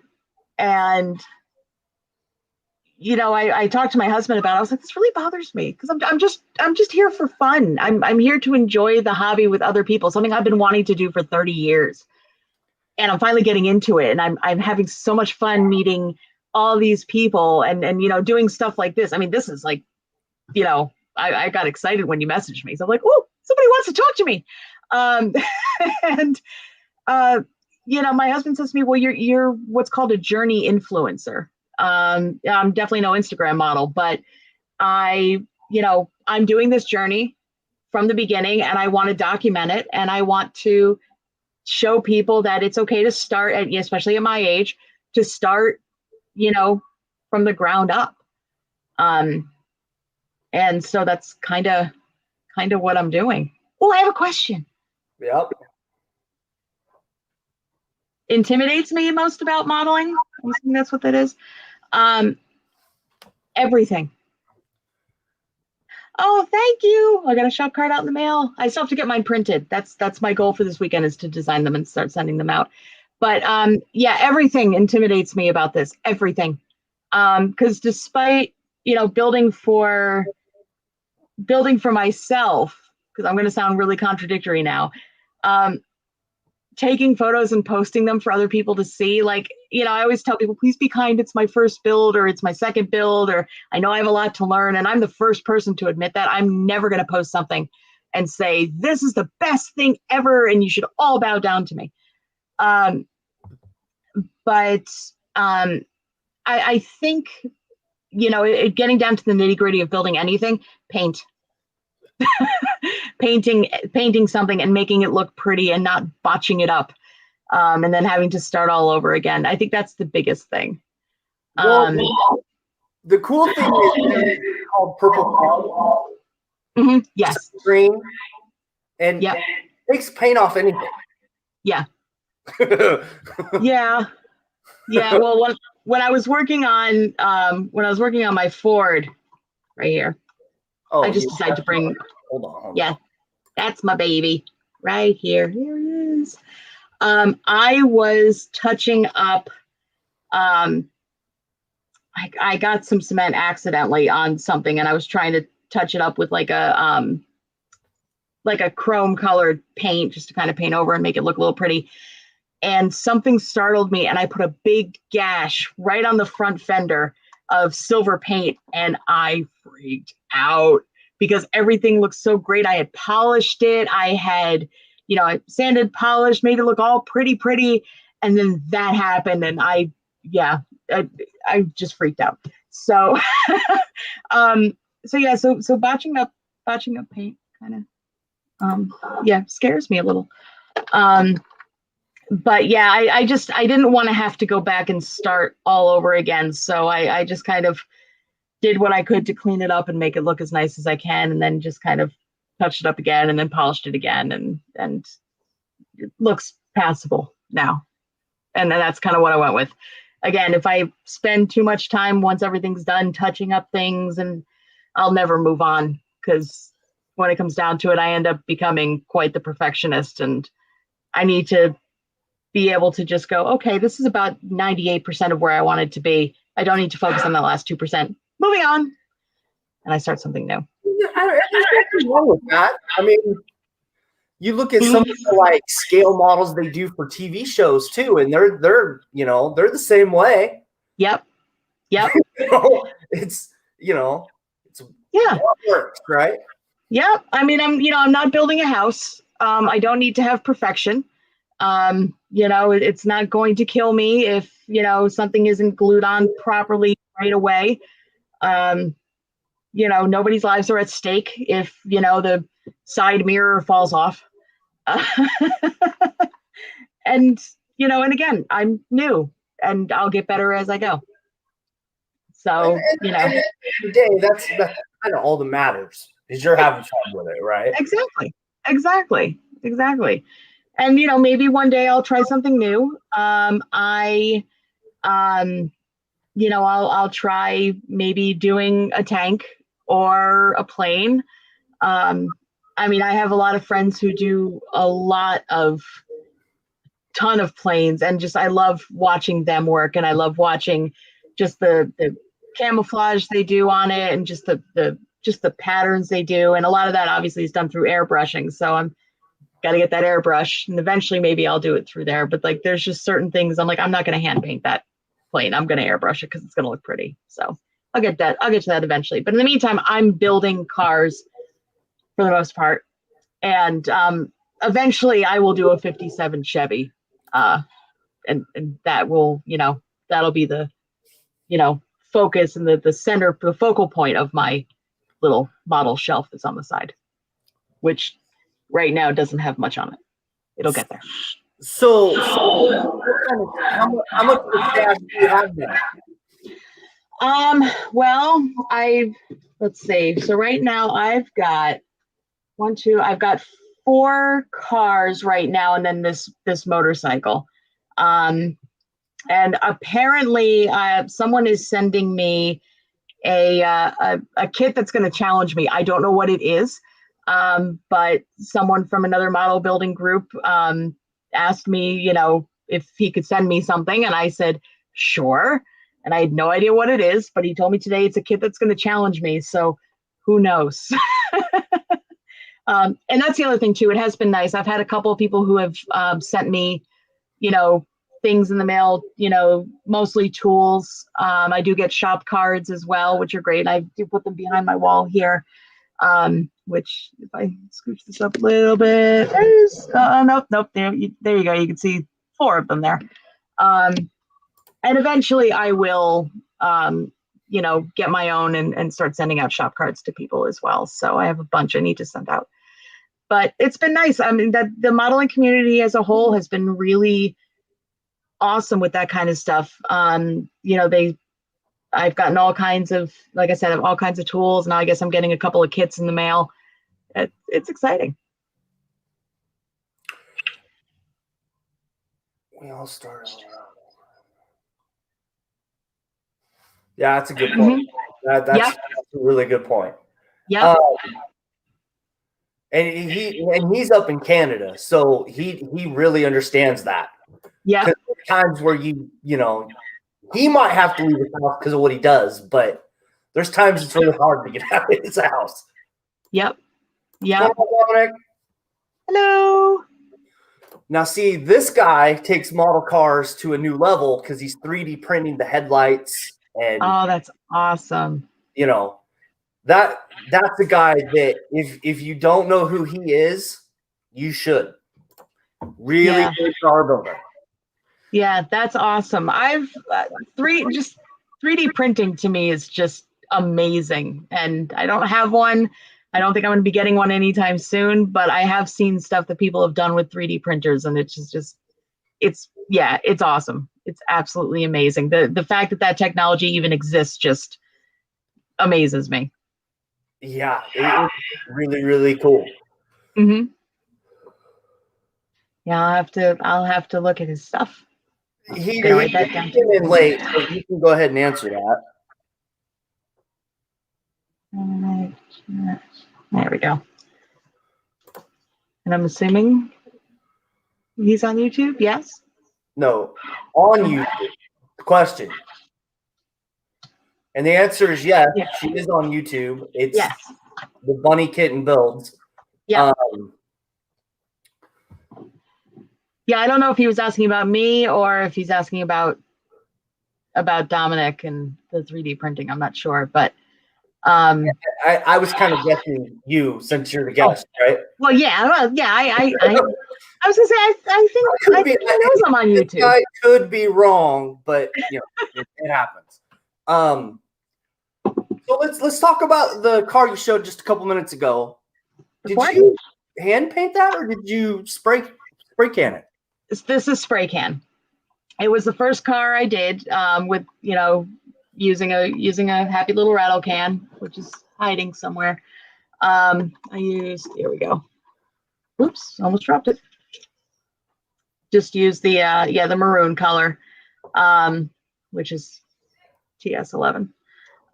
I talked to my husband about it. I was like, this really bothers me, because I'm just here for fun. I'm here to enjoy the hobby with other people, something I've been wanting to do for 30 years. And I'm finally getting into it, and I'm having so much fun meeting all these people and doing stuff like this. I mean, this is like, I got excited when you messaged me. So I'm like, oh, somebody wants to talk to me. And my husband says to me, well, you're what's called a journey influencer. I'm definitely no Instagram model, but I'm doing this journey from the beginning, and I want to document it, and I want to show people that it's okay to start at, especially at my age, to start, from the ground up. And so that's kind of what I'm doing. Oh, I have a question. Yep. Intimidates me most about modeling, I think that's what that is. Everything. Oh, thank you. I got a shop card out in the mail. I still have to get mine printed. That's my goal for this weekend, is to design them and start sending them out. But everything intimidates me about this. Everything. Because despite building for myself, because I'm going to sound really contradictory now, taking photos and posting them for other people to see, like, I always tell people, please be kind. It's my first build, or it's my second build, or I know I have a lot to learn. And I'm the first person to admit that. I'm never going to post something and say, this is the best thing ever, and you should all bow down to me. But I think, getting down to the nitty gritty of building anything, paint. painting something and making it look pretty and not botching it up, and then having to start all over again. I think that's the biggest thing. The cool thing is it's called Purple Cloud. Mm-hmm. Yes. Green. And it takes paint off anything. Yeah. Yeah. Well, when I was working on my Ford right here, Oh, I just decided to bring. Hold on. Yeah, that's my baby right here. Here he is. I was touching up. I got some cement accidentally on something, and I was trying to touch it up with like a chrome colored paint, just to kind of paint over and make it look a little pretty. And something startled me, and I put a big gash right on the front fender of silver paint, and I freaked out because everything looked so great. I had polished it. I had, I sanded, polished, made it look all pretty. And then that happened, and I just freaked out. So, so botching up paint kind of, scares me a little. But yeah, I didn't want to have to go back and start all over again. So I just kind of did what I could to clean it up and make it look as nice as I can, and then just kind of touched it up again and then polished it again, and it looks passable now. And that's kind of what I went with. Again, if I spend too much time once everything's done touching up things, and I'll never move on, because when it comes down to it, I end up becoming quite the perfectionist, and I need to be able to just go, okay, this is about 98% of where I want it to be. I don't need to focus on the last 2%. Moving on. And I start something new. There's nothing wrong with that. I mean, you look at some of the like scale models they do for TV shows too, and they're the same way. Yep. It's works, right? Yep. I mean, I'm not building a house. I don't need to have perfection. It's not going to kill me if, something isn't glued on properly right away. Nobody's lives are at stake if, the side mirror falls off. And again, I'm new, and I'll get better as I go. So, at the end of the day, that's kind of all that matters, is you're having fun with it, right? Exactly. And maybe one day I'll try something new. I'll try maybe doing a tank or a plane. I have a lot of friends who do ton of planes, and just I love watching them work, and I love watching just the camouflage they do on it, and just the patterns they do, and a lot of that obviously is done through airbrushing. So I'm got to get that airbrush, and eventually maybe I'll do it through there. But like, there's just certain things I'm like, I'm not going to hand paint that plane. I'm going to airbrush it because it's going to look pretty. So I'll get to that eventually. But in the meantime, I'm building cars for the most part, and eventually I will do a 57 Chevy, and that will, that'll be the, focus and the center, the focal point of my little model shelf that's on the side, which right now doesn't have much on it. It'll get there. So how much cash do you have now? Well, let's see. So right now I've got I've got 4 cars right now, and then this motorcycle. And apparently someone is sending me a kit that's going to challenge me. I don't know what it is. But someone from another model building group asked me, if he could send me something, and I said, sure. And I had no idea what it is, but he told me today it's a kit that's going to challenge me. So who knows? And that's the other thing too. It has been nice. I've had a couple of people who have sent me, things in the mail, mostly tools. I do get shop cards as well, which are great. I do put them behind my wall here. Which, if I scooch this up a little bit, nope. There you go. You can see 4 of them there. And eventually I will, get my own and start sending out shop cards to people as well. So I have a bunch I need to send out. But it's been nice. I mean, that the modeling community as a whole has been really awesome with that kind of stuff. I've gotten all kinds of, like I said, all kinds of tools. Now I guess I'm getting a couple of kits in the mail. It's exciting. We all start. Yeah, that's a good point. That's Yep. a really good point. Yep. And he's up in Canada, so he really understands that. Yep. Because there's times where he might have to leave his house because of what he does, but there's times it's really hard to get out of his house. Yep. Yep. What's going on, Dominic? Hello. Now, see, this guy takes model cars to a new level because he's 3D printing the headlights, and Oh, that's awesome. That's a guy that if you don't know who he is, you should. Really good car builder. Yeah, that's awesome. I've 3D printing to me is just amazing, and I don't have one. I don't think I'm going to be getting one anytime soon, but I have seen stuff that people have done with 3D printers, and it's awesome. It's absolutely amazing. The fact that technology even exists just amazes me. Yeah, it's really, really cool. Mm-hmm. Yeah, I'll have to look at his stuff. He came in late, so you can go ahead and answer that. There we go. And I'm assuming he's on YouTube, yes? No, on YouTube. Question. And the answer is yes, she is on YouTube. It's the Bunny Kitten Builds. Yeah. Yeah, I don't know if he was asking about me or if he's asking about Dominic and the 3D printing. I'm not sure, but I was kind of guessing you since you're the guest, right? Well, yeah, I was gonna say I think he knows I'm on YouTube. I could be wrong, but it happens. So let's talk about the car you showed just a couple minutes ago. Did you hand paint that, or did you spray can it? This is spray can. It was the first car I did with using a happy little rattle can, which is hiding somewhere. Here we go. Oops, almost dropped it. Just use the maroon color, which is TS11.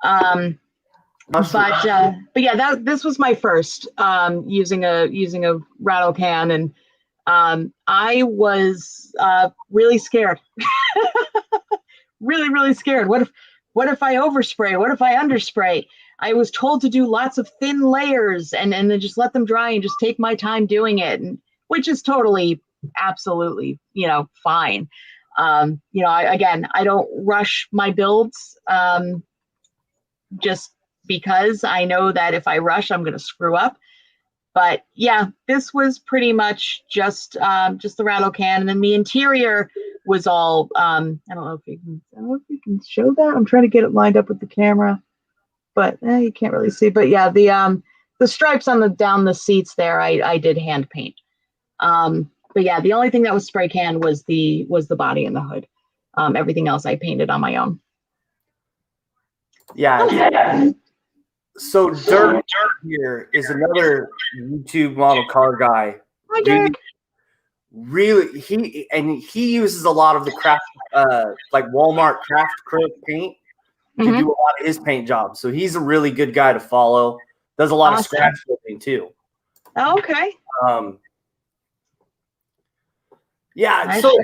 But yeah, this was my first using a rattle can, and I was really scared. really scared. What if I overspray? What if I underspray? I was told to do lots of thin layers and then just let them dry and just take my time doing it, which is totally, absolutely, fine. I don't rush my builds just because I know that if I rush, I'm going to screw up. But yeah, this was pretty much just the rattle can, and then the interior was all. I don't know if you can show that. I'm trying to get it lined up with the camera, but you can't really see. But yeah, the stripes down the seats there, I did hand paint. But yeah, the only thing that was spray can was the body and the hood. Everything else I painted on my own. Yeah. So Dirk here is another YouTube model car guy. Hi, Dirk. Really, he uses a lot of the craft, like Walmart craft acrylic paint to do a lot of his paint jobs. So he's a really good guy to follow. Does a lot of scratch flipping too. Oh, okay. Yeah. So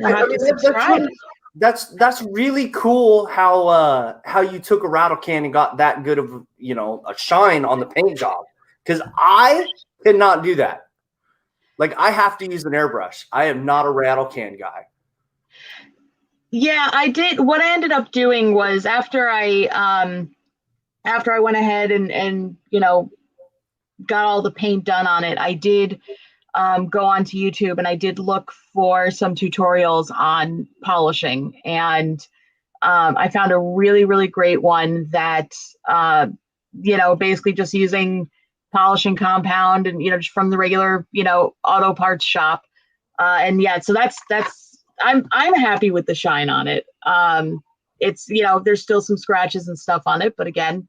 that's really cool how you took a rattle can and got that good of a shine on the paint job, because I cannot do that. Like, I have to use an airbrush. I am not a rattle can guy. Yeah, I did. What I ended up doing was after I went ahead and got all the paint done on it, I did go onto YouTube and I did look for some tutorials on polishing, and I found a really, really great one that basically just using polishing compound and just from the regular auto parts shop, and yeah, so that's I'm happy with the shine on it. It's there's still some scratches and stuff on it, but again,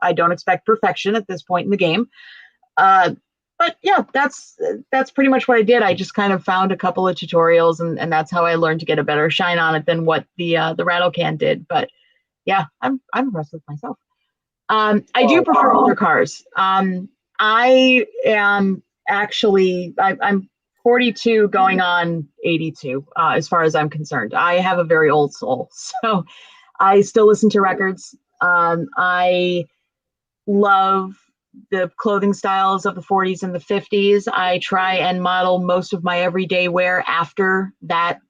I don't expect perfection at this point in the game. But yeah, that's pretty much what I did. I just kind of found a couple of tutorials, and that's how I learned to get a better shine on it than what the rattle can did. But Yeah, I'm impressed with myself. I do prefer older cars. I am actually I'm 42 going on 82 as far as I'm concerned. I have a very old soul, so I still listen to records. I love the clothing styles of the 40s and the 50s. I try and model most of my everyday wear after that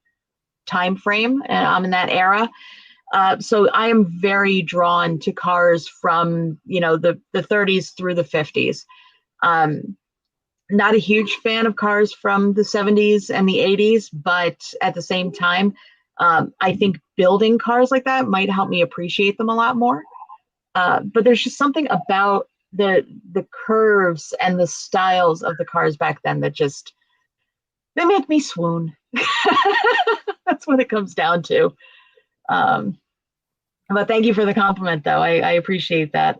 time frame. I'm in that era. So I am very drawn to cars from, the 30s through the 50s. Not a huge fan of cars from the 70s and the 80s, but at the same time, I think building cars like that might help me appreciate them a lot more. But there's just something about the curves and the styles of the cars back then that just they make me swoon. That's what it comes down to. But thank you for the compliment, though. I appreciate that.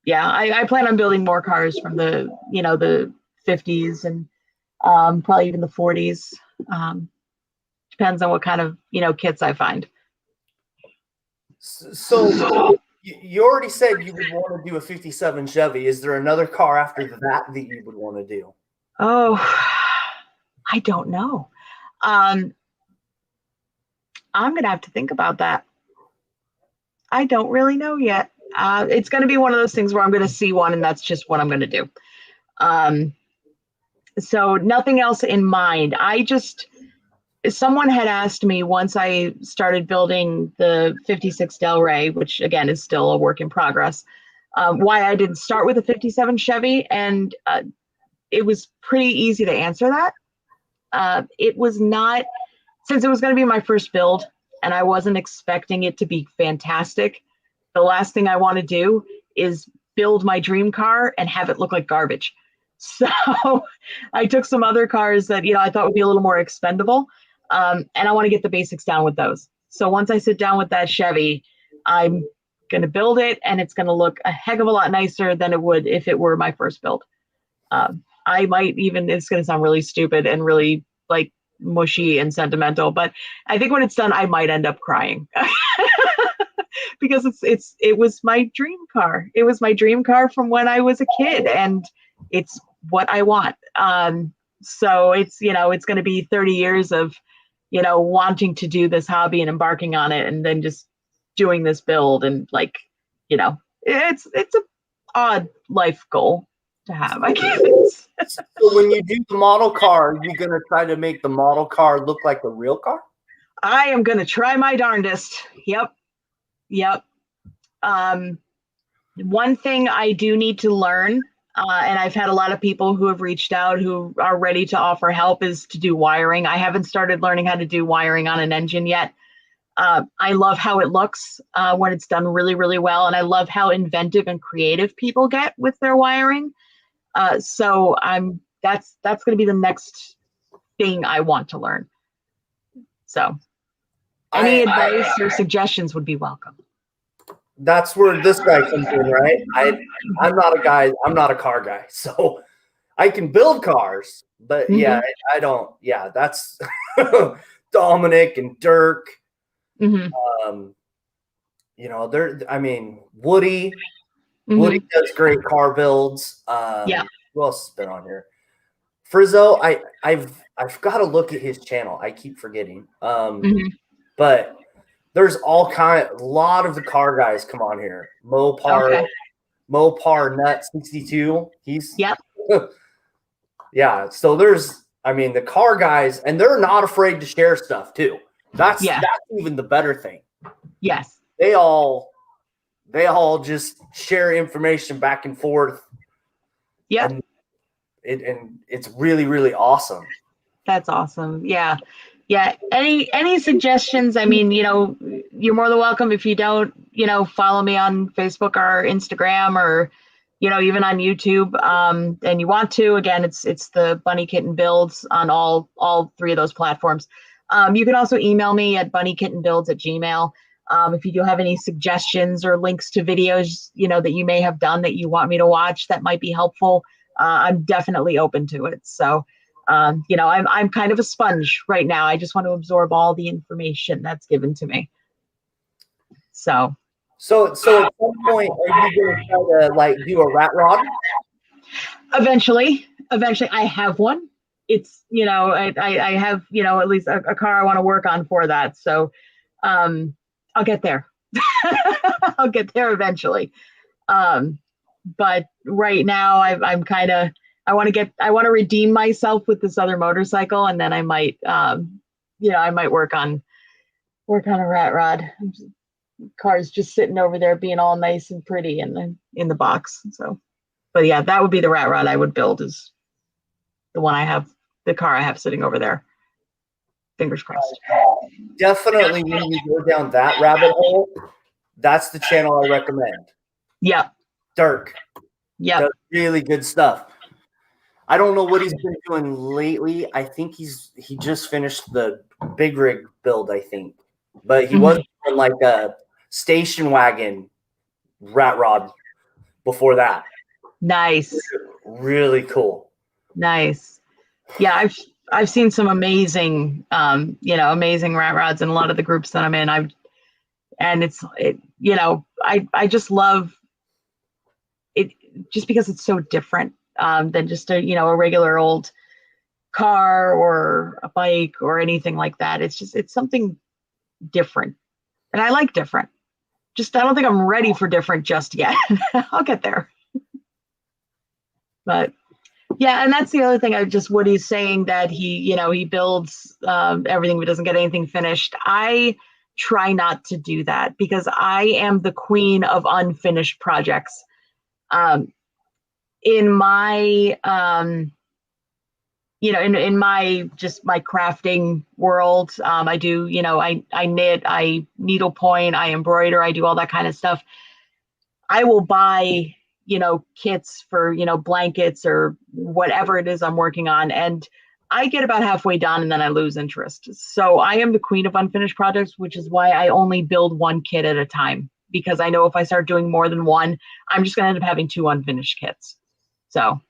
Yeah, I plan on building more cars from the 50s and probably even the 40s. Depends on what kind of kits I find. So you already said you would want to do a 57 Chevy. Is there another car after that you would want to do? Oh, I don't know. I'm gonna have to think about that. I don't really know yet. It's going to be one of those things where I'm going to see one and that's just what I'm going to do. So nothing else in mind. Someone had asked me once I started building the 56 Del Rey, which again is still a work in progress, why I didn't start with a 57 Chevy. And it was pretty easy to answer that. It was not, since it was going to be my first build and I wasn't expecting it to be fantastic. The last thing I want to do is build my dream car and have it look like garbage. So I took some other cars that, I thought would be a little more expendable. And I want to get the basics down with those. So once I sit down with that Chevy, I'm going to build it and it's going to look a heck of a lot nicer than it would if it were my first build. I might even, it's going to sound really stupid and really like mushy and sentimental, but I think when it's done, I might end up crying. Because it was my dream car. It was my dream car from when I was a kid, and it's what I want. So it's going to be 30 years of wanting to do this hobby and embarking on it, and then just doing this build, and it's a odd life goal to have, I guess. So when you do the model car, you're going to try to make the model car look like a real car? I am going to try my darndest. Yep. One thing I do need to learn, and I've had a lot of people who have reached out who are ready to offer help, is to do wiring. I haven't started learning how to do wiring on an engine yet. I love how it looks when it's done really, really well. And I love how inventive and creative people get with their wiring. So that's going to be the next thing I want to learn. So any advice or suggestions would be welcome. That's where this guy comes in, right? I'm not a car guy, so I can build cars, but yeah, I don't. Yeah, that's Dominic and Dirk. Mm-hmm. Woody. Mm-hmm. Woody does great car builds. Yeah. Who else has been on here? Frizzo, I've got to look at his channel. I keep forgetting. But there's a lot of the car guys come on here. Mopar Nut 62. He's yeah. So there's, the car guys, and they're not afraid to share stuff too. That's even the better thing. Yes. They all just share information back and forth. Yeah. And it's really, really awesome. That's awesome. Yeah. Any suggestions? I mean, you're more than welcome. If you don't, follow me on Facebook or Instagram or, even on YouTube, and you want to, again, it's the Bunny Kitten Builds on all three of those platforms. You can also email me at bunnykittenbuilds@gmail.com. If you do have any suggestions or links to videos, that you may have done that you want me to watch that might be helpful, I'm definitely open to it. So, I'm kind of a sponge right now. I just want to absorb all the information that's given to me. So at some point, are you going to try to like do a rat rod? Eventually, I have one. It's, I have, at least a car I want to work on for that. So I'll get there. I'll get there eventually. But right now I'm kind of, I want to redeem myself with this other motorcycle, and then I might, I might work on a rat rod. Car's just sitting over there being all nice and pretty in the box. So, but yeah, that would be the rat rod I would build, is the one I have, the car I have sitting over there. Fingers crossed. Definitely when you go down that rabbit hole, that's the channel I recommend. Yep. Dirk. Yep. Does really good stuff. I don't know what he's been doing lately. I think he just finished the big rig build, I think. But he was doing like a station wagon rat rod before that. Nice. Really cool. Nice. Yeah, I've seen some amazing amazing rat rods in a lot of the groups that I'm in. I just love it just because it's so different than just a regular old car or a bike or anything like that. It's something different. And I like different. Just I don't think I'm ready for different just yet. I'll get there. But yeah, and that's the other thing. What he's saying, that he builds everything but doesn't get anything finished. I try not to do that because I am the queen of unfinished projects. In my in my crafting world, I do, I knit, I needlepoint, I embroider, I do all that kind of stuff. I will buy kits for blankets or whatever it is I'm working on, and I get about halfway done and then I lose interest. So I am the queen of unfinished projects, which is why I only build one kit at a time, because I know if I start doing more than one, I'm just going to end up having 2 unfinished kits. So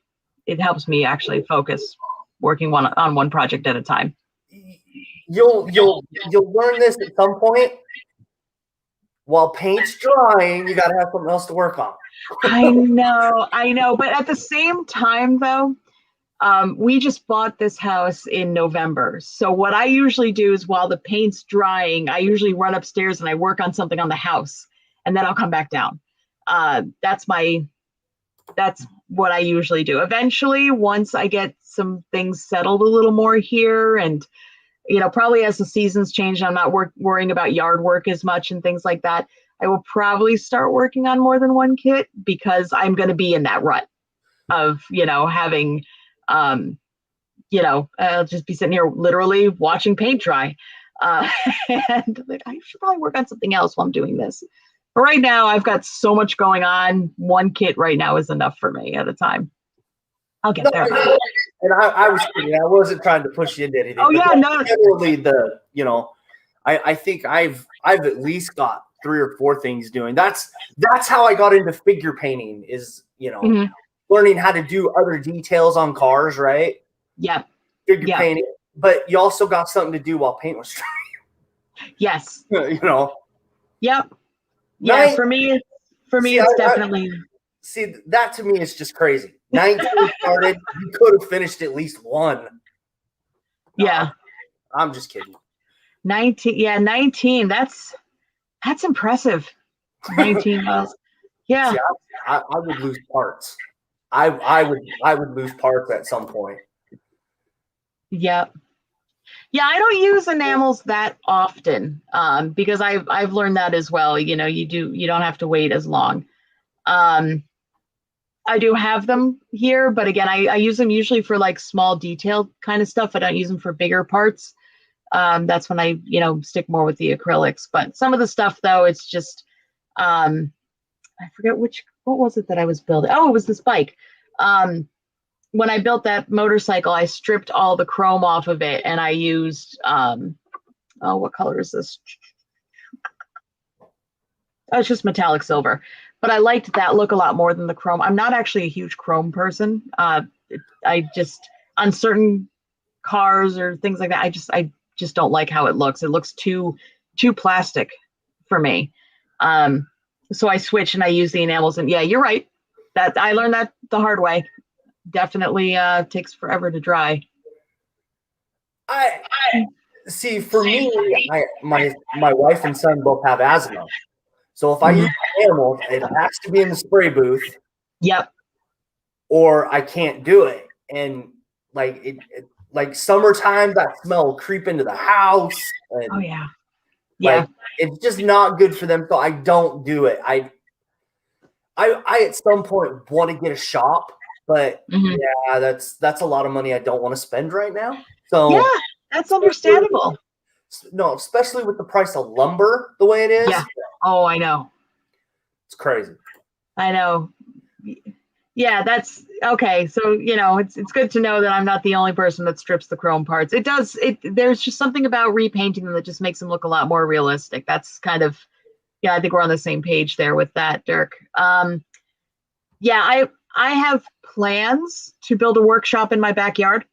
it helps me actually focus working on one project at a time. You'll learn this at some point. While paint's drying, you got to have something else to work on. I know. But at the same time, though, we just bought this house in November. So what I usually do is, while the paint's drying, I usually run upstairs and I work on something on the house, and then I'll come back down. That's what I usually do. Eventually, once I get some things settled a little more here, and probably as the seasons change, I'm not worrying about yard work as much and things like that, I will probably start working on more than one kit, because I'm going to be in that rut of, having, I'll just be sitting here literally watching paint dry. And I should probably work on something else while I'm doing this. But right now, I've got so much going on. One kit right now is enough for me at a time. I'll get there. And I was kidding. I wasn't trying to push you into anything. Oh yeah, no. Generally, I think I've at least got 3 or 4 things doing. That's how I got into figure painting, is learning how to do other details on cars, right? Yeah. Figure painting. But you also got something to do while paint was drying. Yes. Yep. Yeah, for me it's definitely. See, that to me is just crazy. 19 started, you could have finished at least one. Yeah. I'm just kidding. 19. That's impressive. 19 miles. Yeah. See, I would lose parts. I would lose parts at some point. Yeah. Yeah, I don't use enamels that often, because I've learned that as well. You don't have to wait as long. I do have them here, but again, I use them usually for like small detail kind of stuff. I don't use them for bigger parts. That's when I, stick more with the acrylics. But some of the stuff, though, it's just, I forget what was it that I was building? Oh, it was this bike. When I built that motorcycle, I stripped all the chrome off of it, and I used, what color is this? Oh, it's just metallic silver. But I liked that look a lot more than the chrome. I'm not actually a huge chrome person. I just, on certain cars or things like that, I just don't like how it looks. It looks too plastic for me. So I switch and I use the enamels. And yeah, you're right. That I learned that the hard way. Definitely takes forever to dry. I see. For me, my wife and son both have asthma, so if I use enamel, it has to be in the spray booth. Yep. Or I can't do it. And like like summertime, that smell will creep into the house. And Oh yeah. like Yeah. it's just not good for them. So I don't do it. I at some point want to get a shop, but yeah, that's a lot of money I don't want to spend right now. Yeah, So that's understandable. no, especially with the price of lumber the way it is. Yeah. Oh, I know. It's crazy. I know. Yeah, that's okay. So, it's good to know that I'm not the only person that strips the chrome parts. There's just something about repainting them that just makes them look a lot more realistic. That's kind of, yeah, I think we're on the same page there with that, Dirk. Yeah, I have plans to build a workshop in my backyard.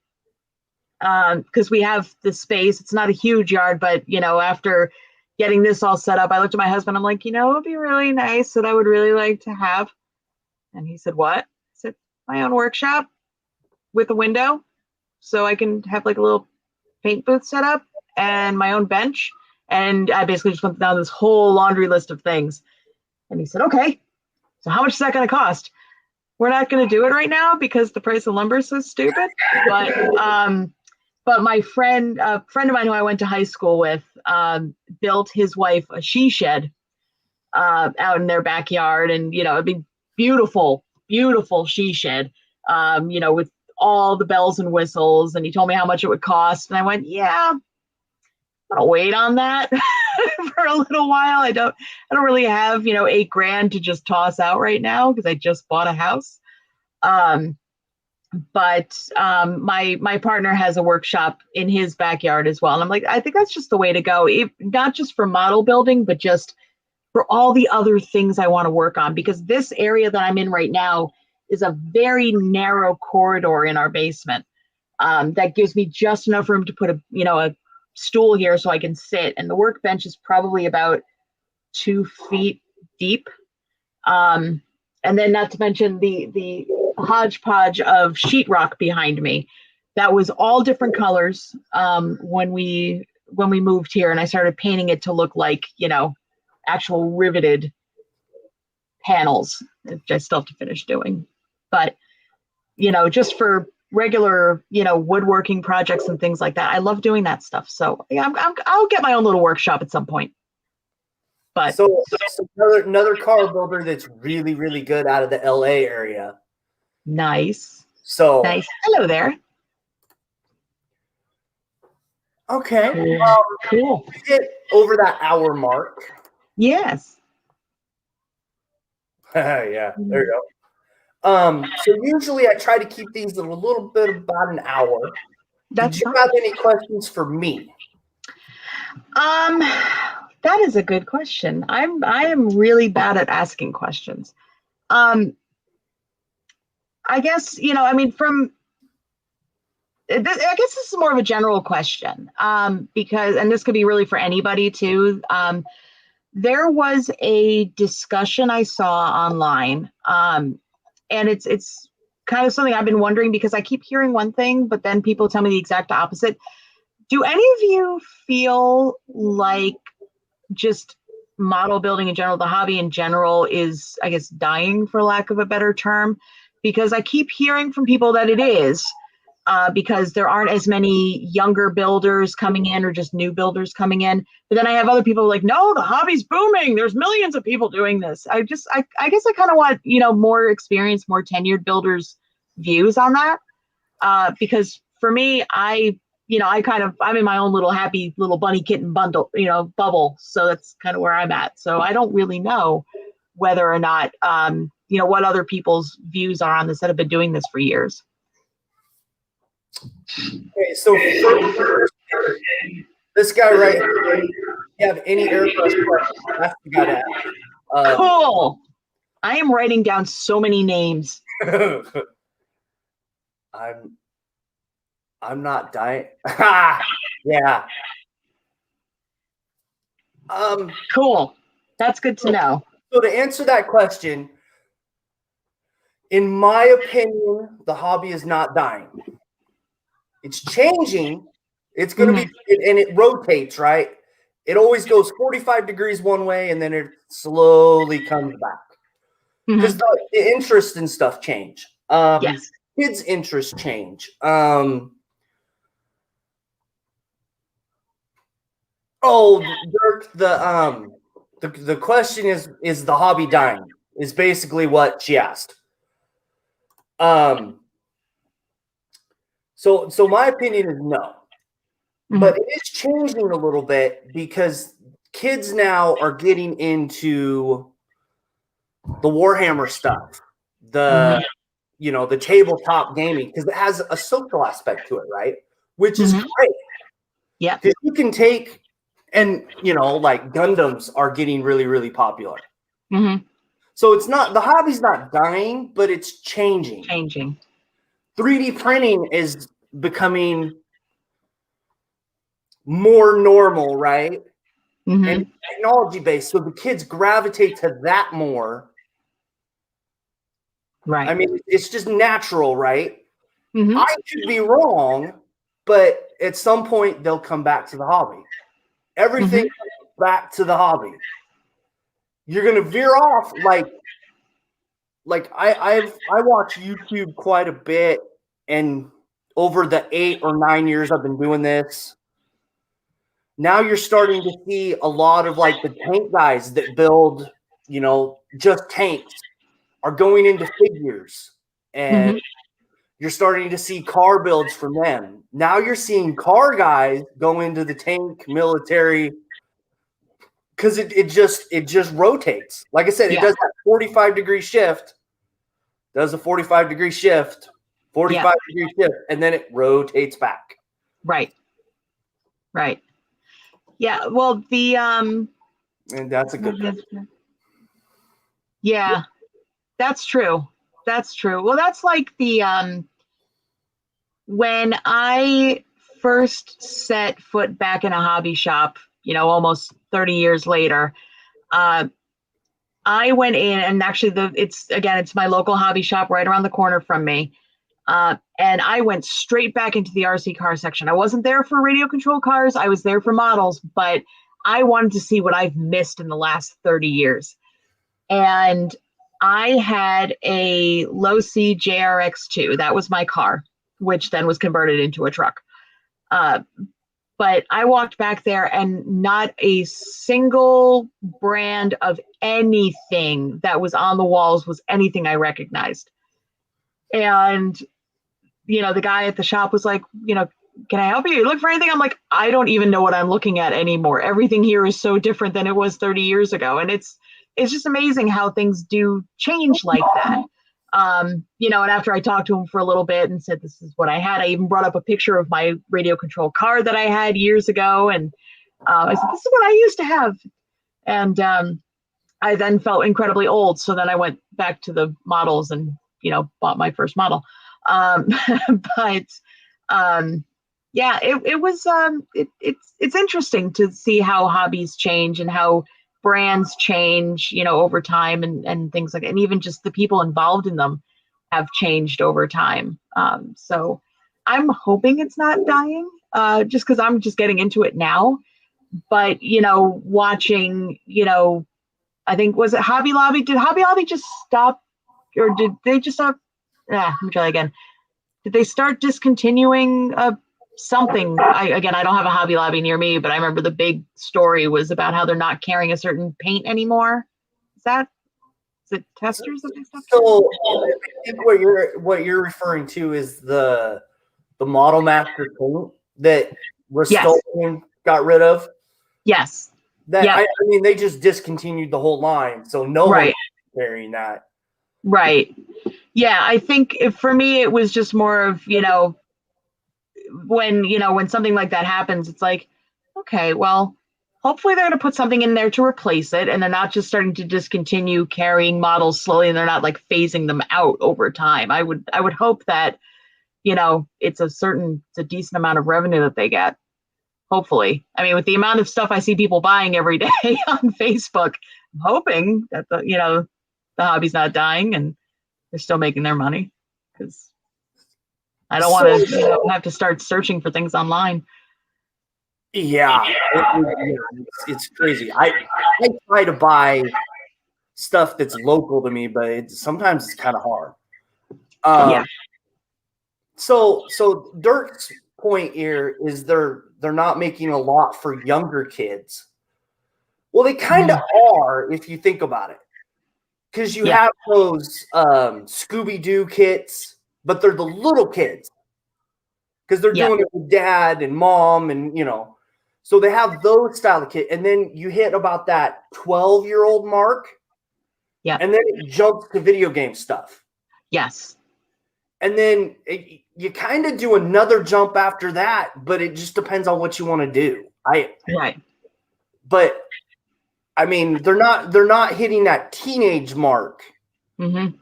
Because we have the space. It's not a huge yard, but after getting this all set up, I looked at my husband. I'm like, it would be really nice that I would really like to have. And he said, "What?" I said, "My own workshop with a window, so I can have like a little paint booth set up and my own bench." And I basically just went down this whole laundry list of things. And he said, "Okay, so how much is that going to cost?" We're not going to do it right now because the price of lumber is so stupid. But my friend, a friend of mine who I went to high school with, built his wife a she shed out in their backyard, and it'd be beautiful, beautiful she shed, with all the bells and whistles. And he told me how much it would cost, and I went, "Yeah, I'm gonna wait on that for a little while. I don't really have $8,000 to just toss out right now because I just bought a house." But my partner has a workshop in his backyard as well, and I'm like, I think that's just the way to go. Not just for model building, but just for all the other things I want to work on, because this area that I'm in right now is a very narrow corridor in our basement that gives me just enough room to put a stool here so I can sit, and the workbench is probably about 2 feet deep. And then not to mention the hodgepodge of sheetrock behind me that was all different colors when we moved here, and I started painting it to look like actual riveted panels, which I still have to finish doing. But just for regular woodworking projects and things like that, I love doing that stuff. So yeah, I'll get my own little workshop at some point. But So another car builder that's really, really good out of the LA area. nice. So Hello there. okay. Cool. Hit over that hour mark. Yes. Yeah, there you go. So usually I try to keep these a little bit about an hour. That's Did you fine. have any questions for me? That is a good question. I am really bad at asking questions. I guess, I guess this is more of a general question, because, and this could be really for anybody too. There was a discussion I saw online, and it's kind of something I've been wondering, because I keep hearing one thing, but then people tell me the exact opposite. Do any of you feel like just model building in general, the hobby in general, is, I guess, dying, for lack of a better term? Because I keep hearing from people that it is, because there aren't as many younger builders coming in, or just new builders coming in. But then I have other people like, no, the hobby's booming. There's millions of people doing this. I guess I kind of want, more experienced, more tenured builders' views on that. Because for me, I'm in my own little happy little bunny kitten bubble. So that's kind of where I'm at. So I don't really know whether or not, what other people's views are on this that have been doing this for years. Okay, so first, this guy right here, if you have any airbrush questions, that's the guy to ask. Cool. I am writing down so many names. I'm not dying. Yeah. Cool. That's good to know. So to answer that question, in my opinion, the hobby is not dying. It's changing. It's going to be, and it rotates, right? It always goes 45 degrees one way, and then it slowly comes back. Because the interest and stuff change. Yes. Kids' interests change. Dirk, the question is the hobby dying? Is basically what she asked. So my opinion is no. But it is changing a little bit because kids now are getting into the Warhammer stuff, the tabletop gaming, because it has a social aspect to it, right? Which is great. Yeah. Because you can take, and like Gundams are getting really, really popular. So it's not, the hobby's not dying, but it's changing. 3D printing is becoming more normal, right? And technology based. So the kids gravitate to that more. Right. I mean, it's just natural, right? I could be wrong, but at some point they'll come back to the hobby. Everything comes back to the hobby. You're gonna veer off like I watch YouTube quite a bit, and over the 8 or 9 years I've been doing this, now you're starting to see a lot of like the tank guys that build, just tanks are going into figures, and you're starting to see car builds from them. Now you're seeing car guys go into the tank military because it just rotates. Like I said, it does that 45-degree shift, does a 45-degree shift, 45-degree shift, and then it rotates back. Right. Yeah. Well, and that's a good thing. Yeah, that's true. Well, that's like the when I first set foot back in a hobby shop, almost 30 years later, I went in, and actually it's my local hobby shop right around the corner from me. And I went straight back into the RC car section. I wasn't there for radio control cars. I was there for models, but I wanted to see what I've missed in the last 30 years. And I had a low C JRX2. That was my car, which then was converted into a truck. But I walked back there, and not a single brand of anything that was on the walls was anything I recognized. And, the guy at the shop was like, can I help you? You look for anything? I'm like, I don't even know what I'm looking at anymore. Everything here is so different than it was 30 years ago. And it's just amazing how things do change like that. And after I talked to him for a little bit and said, this is what I had, I even brought up a picture of my radio control car that I had years ago. And I said, this is what I used to have. And I then felt incredibly old. So then I went back to the models and, bought my first model. But yeah, it was, it's interesting to see how hobbies change and how brands change, over time and things like that. And even just the people involved in them have changed over time. So I'm hoping it's not dying, just because I'm just getting into it now. But, watching, I think, was it Hobby Lobby? Did Hobby Lobby just stop, or did they just stop? Let me try again. Did they start discontinuing something? I don't have a Hobby Lobby near me, but I remember the big story was about how they're not carrying a certain paint anymore. Is it testers that they stopped? So I think what you're referring to is the Model Master paint that Rust-Oleum got rid of. Yes. That I mean, they just discontinued the whole line, so no one's carrying that. Right. Yeah, I think for me it was just more of, when something like that happens, it's like, okay, well, hopefully they're going to put something in there to replace it, and they're not just starting to discontinue carrying models slowly, and they're not like phasing them out over time. I would hope that, it's a decent amount of revenue that they get. Hopefully. I mean, with the amount of stuff I see people buying every day on Facebook, hoping that the hobby's not dying and they're still making their money, because I don't want to have to start searching for things online. Yeah, it's crazy. I try to buy stuff that's local to me, but sometimes it's kind of hard. Yeah. So Dirk's point here is they're not making a lot for younger kids. Well, they kind of are if you think about it, because you have those Scooby-Doo kits, but they're the little kids because they're doing it with dad and mom, and so they have those style of kit, and then you hit about that 12-year-old mark, and then it jumps to video game stuff. Yes. And then you kind of do another jump after that, but it just depends on what you want to do. But I mean, they're not hitting that teenage mark, and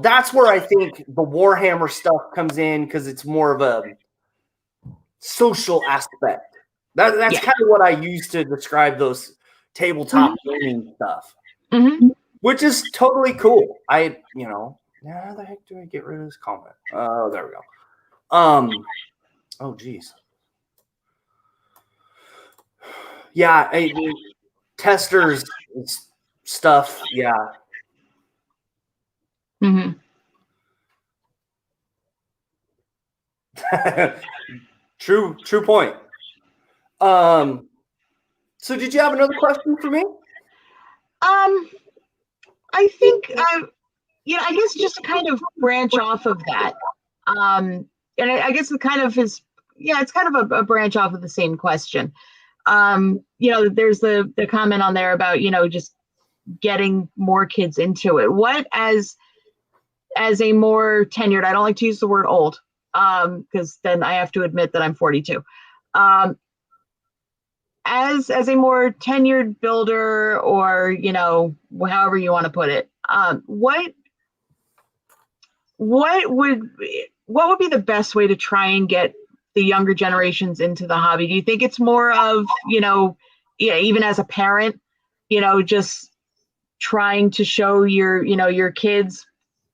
that's where I think the Warhammer stuff comes in, because it's more of a social aspect. That's kind of what I use to describe those tabletop gaming stuff, which is totally cool. How the heck do I get rid of this comment? Oh, there we go. Oh, geez. Yeah, testers stuff. Yeah. True point. So did you have another question for me? I think I guess just to kind of branch off of that. And I guess it kind of is, it's kind of a branch off of the same question. There's the comment on there about, just getting more kids into it. What as a more tenured, I don't like to use the word old, because then I have to admit that I'm 42. As a more tenured builder, or however you want to put it, what would be the best way to try and get the younger generations into the hobby? Do you think it's more of, even as a parent, just trying to show your kids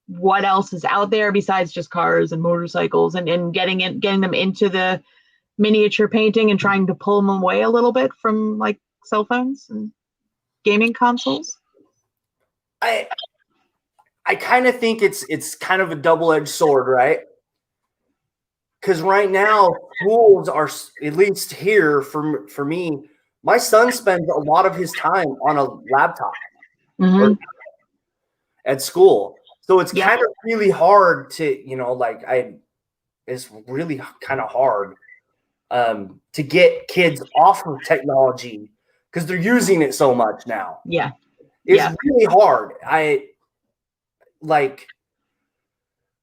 what else is out there besides just cars and motorcycles, and getting them into the miniature painting and trying to pull them away a little bit from like cell phones and gaming consoles? I kind of think it's kind of a double-edged sword, right? Because right now schools are, at least here for me, my son spends a lot of his time on a laptop at school, so it's kind of really hard to it's really kind of hard to get kids off of technology, because they're using it so much now. It's really hard.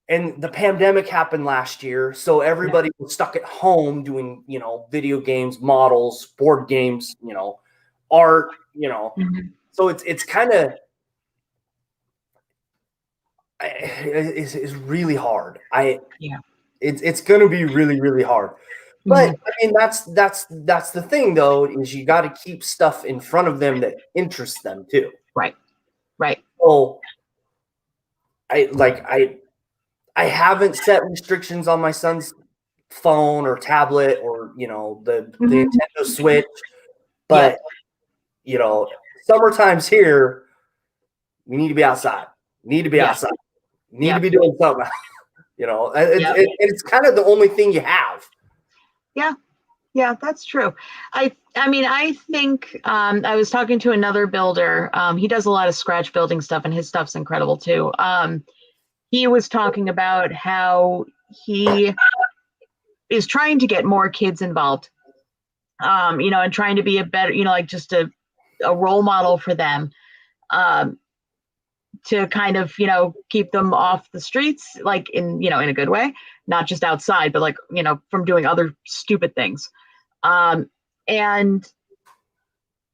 And the pandemic happened last year, so everybody was stuck at home doing, video games, models, board games, art, So it's kind of it's really hard. It's going to be really, really hard. But I mean, that's the thing, though, is you got to keep stuff in front of them that interests them too. Right. So I haven't set restrictions on my son's phone or tablet, or the Nintendo Switch, but summertime's here. We need to be outside. Need to be outside. Need to be doing something. It's kind of the only thing you have. Yeah, that's true. I mean, I think I was talking to another builder. He does a lot of scratch building stuff, and his stuff's incredible too. He was talking about how he is trying to get more kids involved, and trying to be a better, like just a role model for them, to kind of, keep them off the streets, like in a good way, not just outside, but like, from doing other stupid things. And,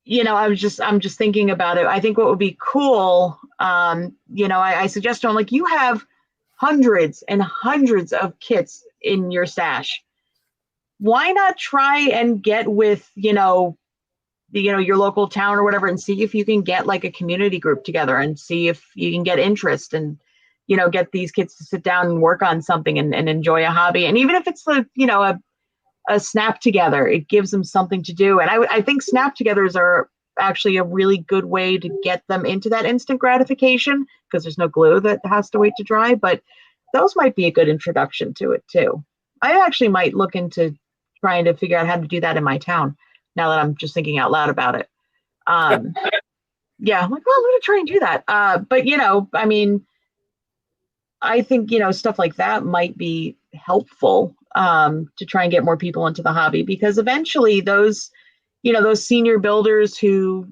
I'm just thinking about it. I think what would be cool, I suggest to him, like, you have hundreds and hundreds of kits in your stash. Why not try and get with, your local town or whatever, and see if you can get like a community group together and see if you can get interest and, get these kids to sit down and work on something and enjoy a hobby. And even if it's a snap together, it gives them something to do. And I think snap togethers are actually a really good way to get them into that instant gratification, because there's no glue that has to wait to dry. But those might be a good introduction to it too. I actually might look into trying to figure out how to do that in my town now that I'm just thinking out loud about it. Yeah, I'm like, well, I'm going to try and do that. But, I mean, I think, stuff like that might be helpful to try and get more people into the hobby, because eventually those senior builders who,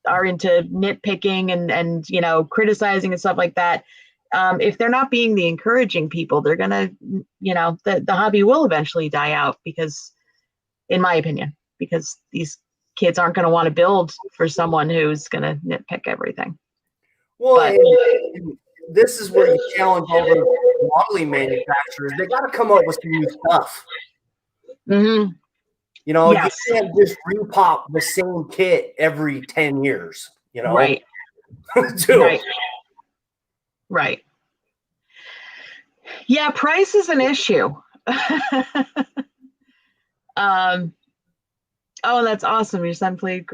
are into nitpicking and criticizing and stuff like that, if they're not being the encouraging people, they're going to, the hobby will eventually die out, because, in my opinion, because these kids aren't going to want to build for someone who's going to nitpick everything. Well, and this is where you challenge all the modeling manufacturers. They got to come up with some new stuff. Mm-hmm. Yes. You can't just repop the same kit every 10 years, Right. Right. Yeah, price is an issue. Oh, that's awesome. Your son played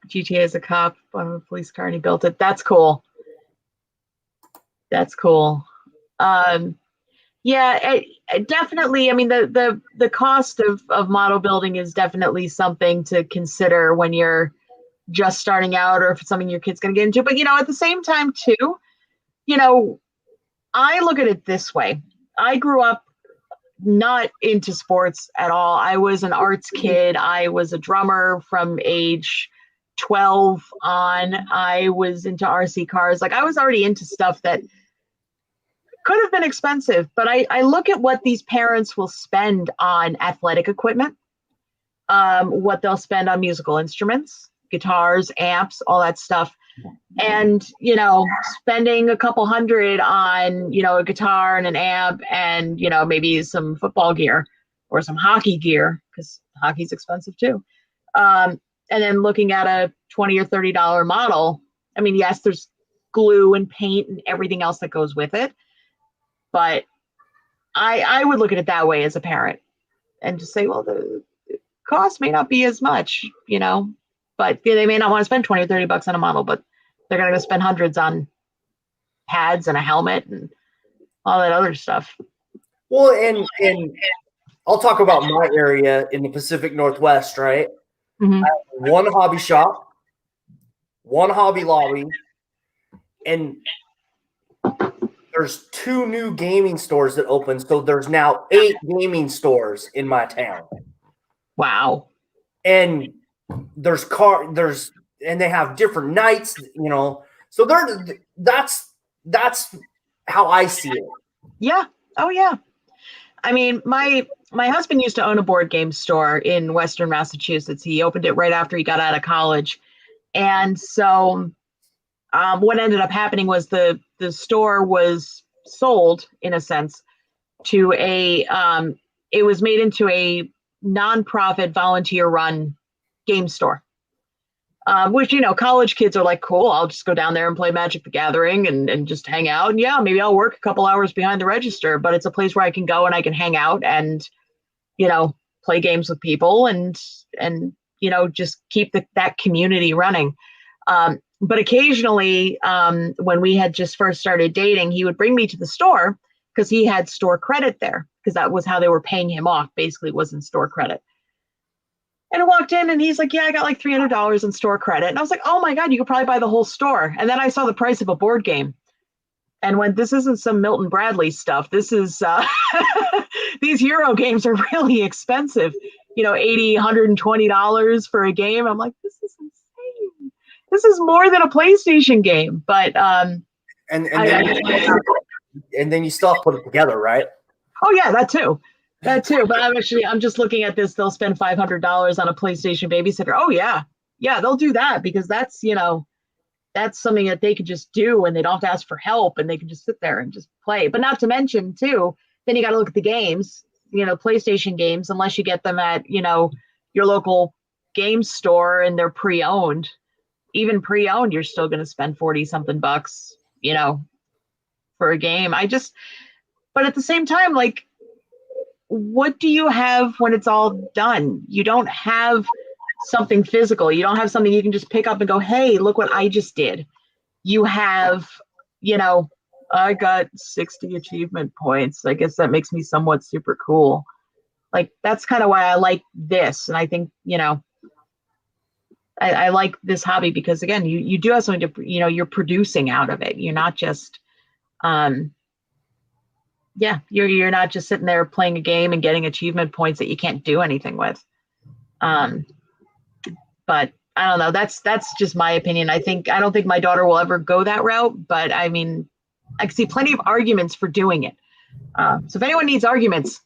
GTA as a cop on a police car and he built it. That's cool. Yeah, definitely. I mean, the cost of model building is definitely something to consider when you're just starting out, or if it's something your kid's going to get into. But, at the same time, too, I look at it this way. I grew up not into sports at all. I was an arts kid. I was a drummer from age 12 on. I was into RC cars. Like, I was already into stuff that could have been expensive, but I look at what these parents will spend on athletic equipment, what they'll spend on musical instruments, guitars, amps, all that stuff. And, spending a couple $100 on, a guitar and an amp and, maybe some football gear or some hockey gear, because hockey's expensive too. And then looking at a $20 or $30 model. I mean, yes, there's glue and paint and everything else that goes with it. But I would look at it that way as a parent and just say, well, the cost may not be as much, but they may not want to spend 20 or 30 bucks on a model, but they're going to spend hundreds on pads and a helmet and all that other stuff. Well, and I'll talk about my area in the Pacific Northwest, right? Mm-hmm. I have one hobby shop, one Hobby Lobby, and there's 2 new gaming stores that opened. So there's now 8 gaming stores in my town. Wow. And and they have different nights, So that's how I see it. Yeah. Oh yeah. I mean, my husband used to own a board game store in Western Massachusetts. He opened it right after he got out of college. And so what ended up happening was the store was sold, in a sense, to it was made into a nonprofit volunteer-run game store, which, college kids are like, cool, I'll just go down there and play Magic the Gathering and just hang out. And yeah, maybe I'll work a couple hours behind the register, but it's a place where I can go and I can hang out and, play games with people and just keep that community running. But occasionally, when we had just first started dating, he would bring me to the store because he had store credit there, because that was how they were paying him off. Basically, it was in store credit. And I walked in and he's like, yeah, I got like $300 in store credit. And I was like, oh my God, you could probably buy the whole store. And then I saw the price of a board game. And when this isn't some Milton Bradley stuff, this is, these Euro games are really expensive. $80, $120 for a game. I'm like, this is insane. This is more than a PlayStation game. But and then you still have to put it together, right? Oh yeah, that too. But I'm just looking at this. They'll spend $500 on a PlayStation babysitter. Oh yeah, they'll do that because that's that's something that they could just do and they don't have to ask for help and they can just sit there and just play. But not to mention too, then you got to look at the games. PlayStation games, unless you get them at your local game store and they're pre-owned, even pre-owned, you're still going to spend 40 something bucks, you know, for a game. But at the same time, like, what do you have when it's all done? You don't have something physical. You don't have something you can just pick up and go, hey, look what I just did. You have, you know, I got 60 achievement points. I guess that makes me somewhat super cool. Like, that's kind of why I like this. And I think, you know, I like this hobby because, again, you do have something to, you know, you're producing out of it. You're not just, you're not just sitting there playing a game and getting achievement points that you can't do anything with. But I don't know. That's just my opinion. I don't think my daughter will ever go that route. But I mean, I can see plenty of arguments for doing it. So if anyone needs arguments,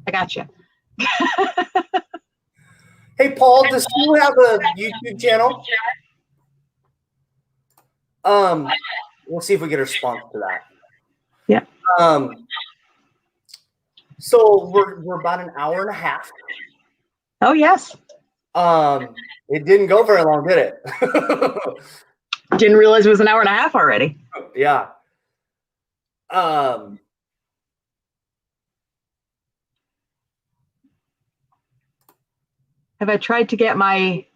I got you. Hey, Paul, does you have a YouTube channel? We'll see if we get a response to that. Yeah. So we're about an hour and a half. Oh, yes. It didn't go very long, did it? Didn't realize it was an hour and a half already. Yeah. Have I tried to get my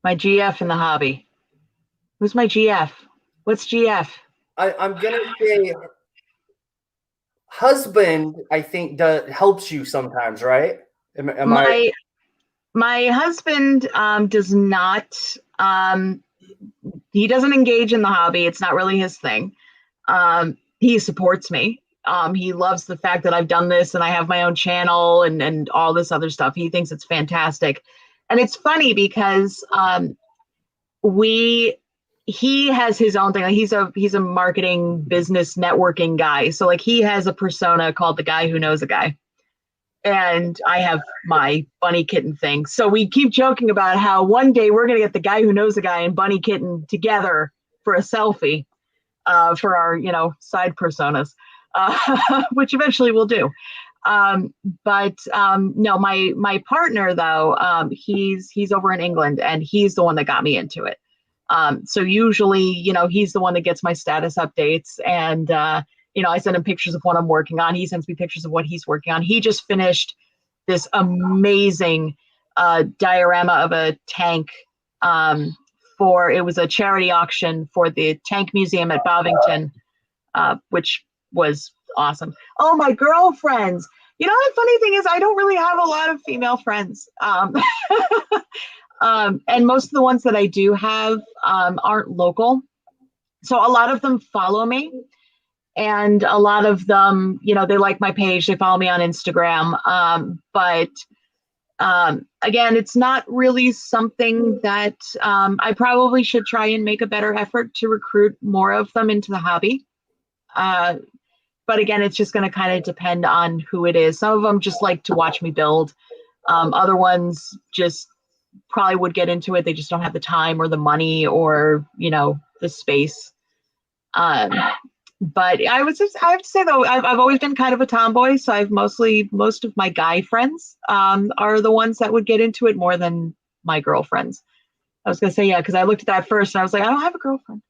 GF in the hobby? Who's my GF? What's GF? I'm gonna say husband. I think helps you sometimes, right? My husband does not. He doesn't engage in the hobby. It's not really his thing. He supports me. He loves the fact that I've done this and I have my own channel and all this other stuff. He thinks it's fantastic. And it's funny because he has his own thing. Like he's a marketing business networking guy. So like he has a persona called the guy who knows a guy. And I have my bunny kitten thing. So we keep joking about how one day we're going to get the guy who knows a guy and bunny kitten together for a selfie for our, you know, side personas, which eventually we'll do. No, my partner though, he's over in England and he's the one that got me into it. So usually, you know, he's the one that gets my status updates and, you know, I send him pictures of what I'm working on. He sends me pictures of what he's working on. He just finished this amazing diorama of a tank it was a charity auction for the Tank Museum at Bovington, which was awesome. Oh, my girlfriends. You know, the funny thing is I don't really have a lot of female friends. And most of the ones that I do have aren't local. So a lot of them follow me. And a lot of them, you know, they like my page. They follow me on Instagram. Again, it's not really something that I probably should try and make a better effort to recruit more of them into the hobby. But again, it's just going to kind of depend on who it is. Some of them just like to watch me build. Other ones just probably would get into it. They just don't have the time or the money or, you know, the space. But I have to say though, I've always been kind of a tomboy, so most of my guy friends are the ones that would get into it more than my girlfriends. I was gonna say, yeah, because I looked at that first and I was like, I don't have a girlfriend.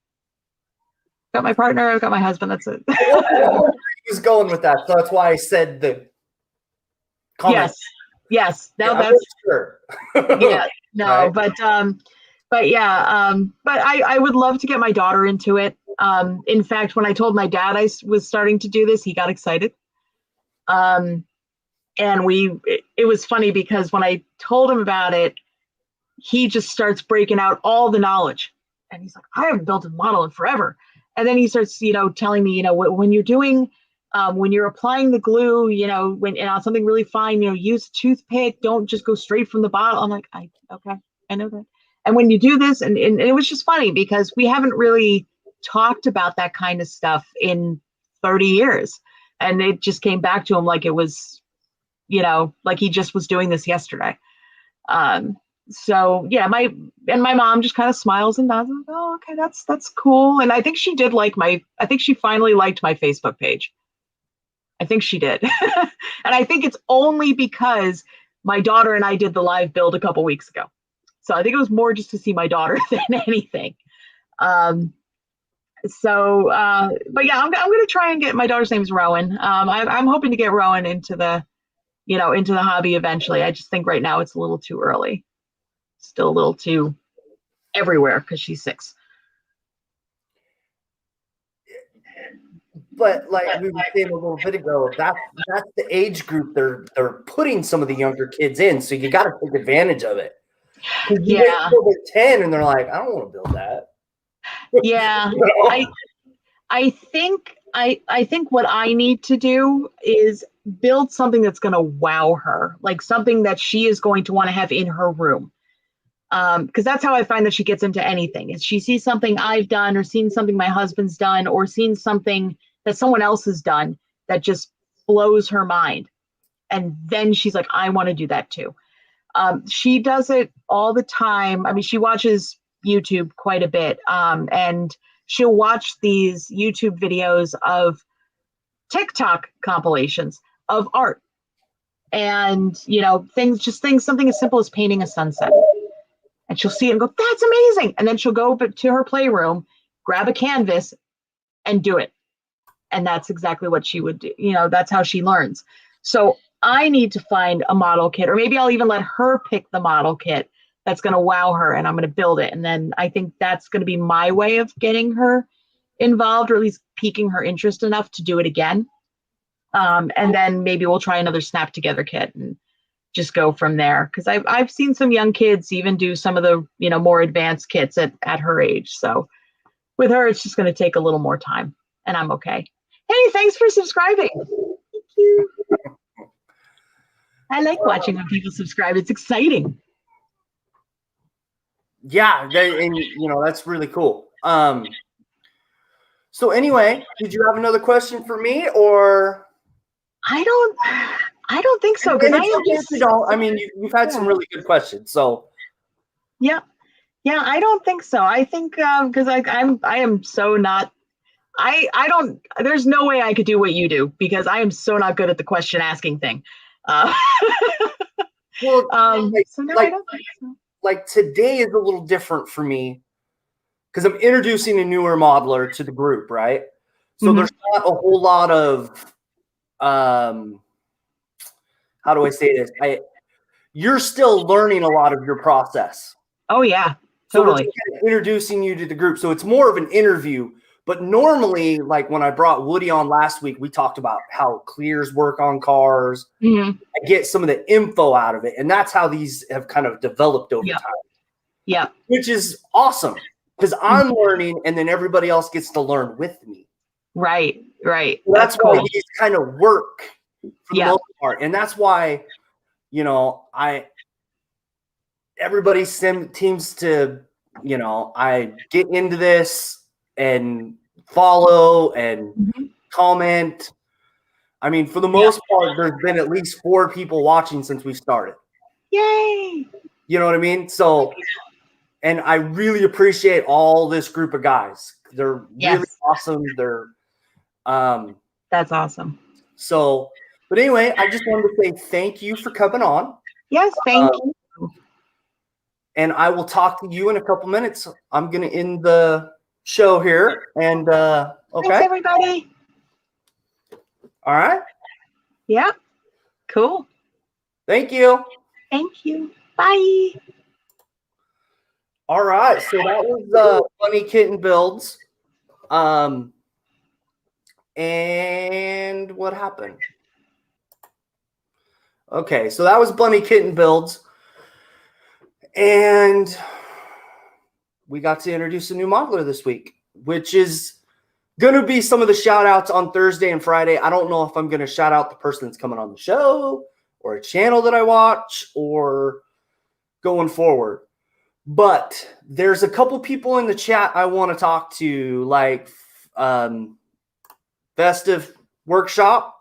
Got my partner, I've got my husband, that's it. He was going with that, so that's why I said the comment. Yes. Now yeah, that's sure. yeah, no, right. but I would love to get my daughter into it. In fact, when I told my dad I was starting to do this, he got excited. And it was funny because when I told him about it, he just starts breaking out all the knowledge. And he's like, I haven't built a model in forever. And then he starts, you know, telling me, you know, when you're doing, when you're applying the glue, you know, when on something really fine, you know, use a toothpick, don't just go straight from the bottle. I'm like, okay, I know that. And when you do this, and it was just funny because we haven't really talked about that kind of stuff in 30 years. And it just came back to him like it was, you know, like he just was doing this yesterday. So yeah, my mom just kind of smiles and nods. Like, oh, okay, that's cool. And I think she did I think she finally liked my Facebook page. I think she did. And I think it's only because my daughter and I did the live build a couple weeks ago. So I think it was more just to see my daughter than anything. Um, but yeah, I'm gonna try and get, my daughter's name is Rowan. I'm hoping to get Rowan into into the hobby eventually. I just think right now it's a little too early, still a little too everywhere because she's 6. But like we were saying a little bit ago, that's the age group they're putting some of the younger kids in. So you got to take advantage of it. Because you wait Yeah, until they're 10 and they're like, I don't want to build that. yeah. You know? I think what I need to do is build something that's going to wow her, like something that she is going to want to have in her room. Because that's how I find that she gets into anything. Is she sees something I've done, or seen something my husband's done, or seen something that someone else has done that just blows her mind, and then she's like, I want to do that too. She does it all the time. I mean, she watches YouTube quite a bit, and she'll watch these YouTube videos of TikTok compilations of art, and things, something as simple as painting a sunset. And she'll see it and go, that's amazing. And then she'll go to her playroom, grab a canvas, and do it. And that's exactly what she would do. That's how she learns. So I need to find a model kit, or maybe I'll even let her pick the model kit that's going to wow her, and I'm going to build it. And then I think that's going to be my way of getting her involved, or at least piquing her interest enough to do it again. And then maybe we'll try another snap together kit and just go from there. Because I've seen some young kids even do some of the more advanced kits at her age. So with her, it's just going to take a little more time, and I'm okay. Hey, thanks for subscribing. Thank you. I like watching when people subscribe. It's exciting. Yeah, and that's really cool. So anyway, did you have another question for me, or? I don't think so, because I mean, you've had some really good questions, so. Yeah, I don't think so. I think because I am so not. I don't. There's no way I could do what you do, because I am so not good at the question asking thing. Well, so no, I don't think so. Like today is a little different for me because I'm introducing a newer modeler to the group, right? So there's not a whole lot of how do I say this? You're still learning a lot of your process. Oh yeah, totally. So we're just kind of introducing you to the group. So it's more of an interview. But normally, like when I brought Woody on last week, we talked about how clears work on cars. I get some of the info out of it. And that's how these have kind of developed over time. Yeah. Which is awesome because I'm learning, and then everybody else gets to learn with me. Right. So that's why cool. These kind of work for the most part. And that's why, everybody seems to, I get into this and follow and comment. I mean, for the most part, there's been at least 4 people watching since we started. Yay! You know what I mean? So, and I really appreciate all this group of guys. They're really awesome. They're that's awesome. So, but anyway, I just wanted to say thank you for coming on. Yes, thank you. And I will talk to you in a couple minutes. I'm going to end the show here. And okay. Thanks, everybody. All right. Yeah. Cool. Thank you. Thank you. Bye. All right. So that was Bunny Kitten Builds. And what happened? Okay. So that was Bunny Kitten Builds. And we got to introduce a new modeler this week, which is going to be some of the shout outs on Thursday and Friday. I don't know if I'm going to shout out the person that's coming on the show or a channel that I watch or going forward. But there's a couple people in the chat I want to talk to, like Festive Workshop.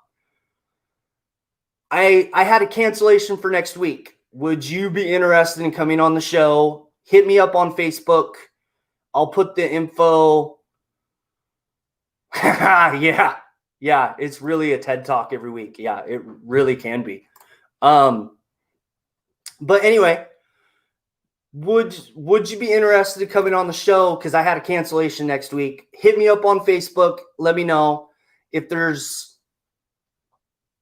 I had a cancellation for next week. Would you be interested in coming on the show? Hit me up on Facebook. I'll put the info. Yeah. It's really a TED Talk every week. Yeah, it really can be. But anyway, would you be interested in coming on the show? Because I had a cancellation next week. Hit me up on Facebook. Let me know if there's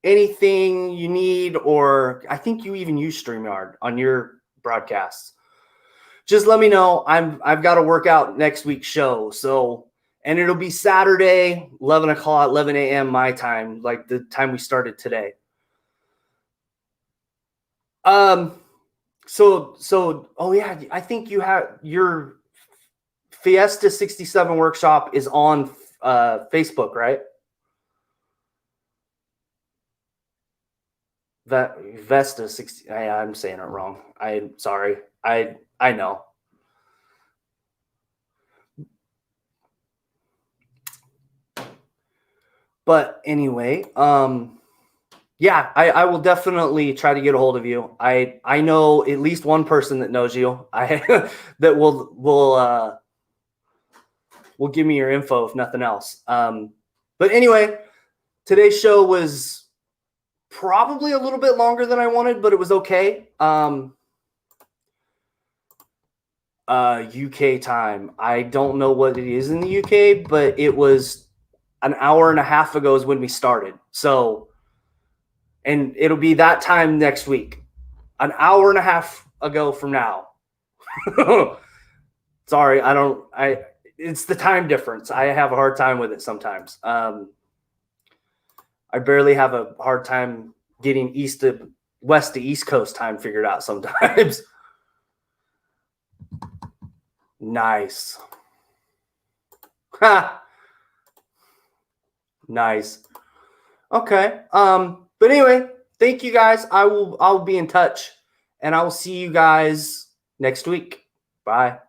anything you need, or I think you even use StreamYard on your broadcasts. Just let me know. I've got to work out next week's show. So, and it'll be Saturday, 11 o'clock, 11 a.m. my time, like the time we started today. So, oh yeah, I think you have your Fiesta 67 workshop is on Facebook, right? That Vesta 60. I'm saying it wrong. I'm sorry. I know. But anyway, yeah, I will definitely try to get a hold of you. I know at least one person that knows you. That will give me your info if nothing else. But anyway, today's show was probably a little bit longer than I wanted, but it was okay. UK time. I don't know what it is in the UK, but it was an hour and a half ago is when we started. So, and it'll be that time next week, an hour and a half ago from now. Sorry, it's the time difference. I have a hard time with it sometimes. I barely have a hard time getting west to East Coast time figured out sometimes. Nice. Ha. Nice. Okay. But anyway, thank you guys. I'll be in touch, and I will see you guys next week. Bye.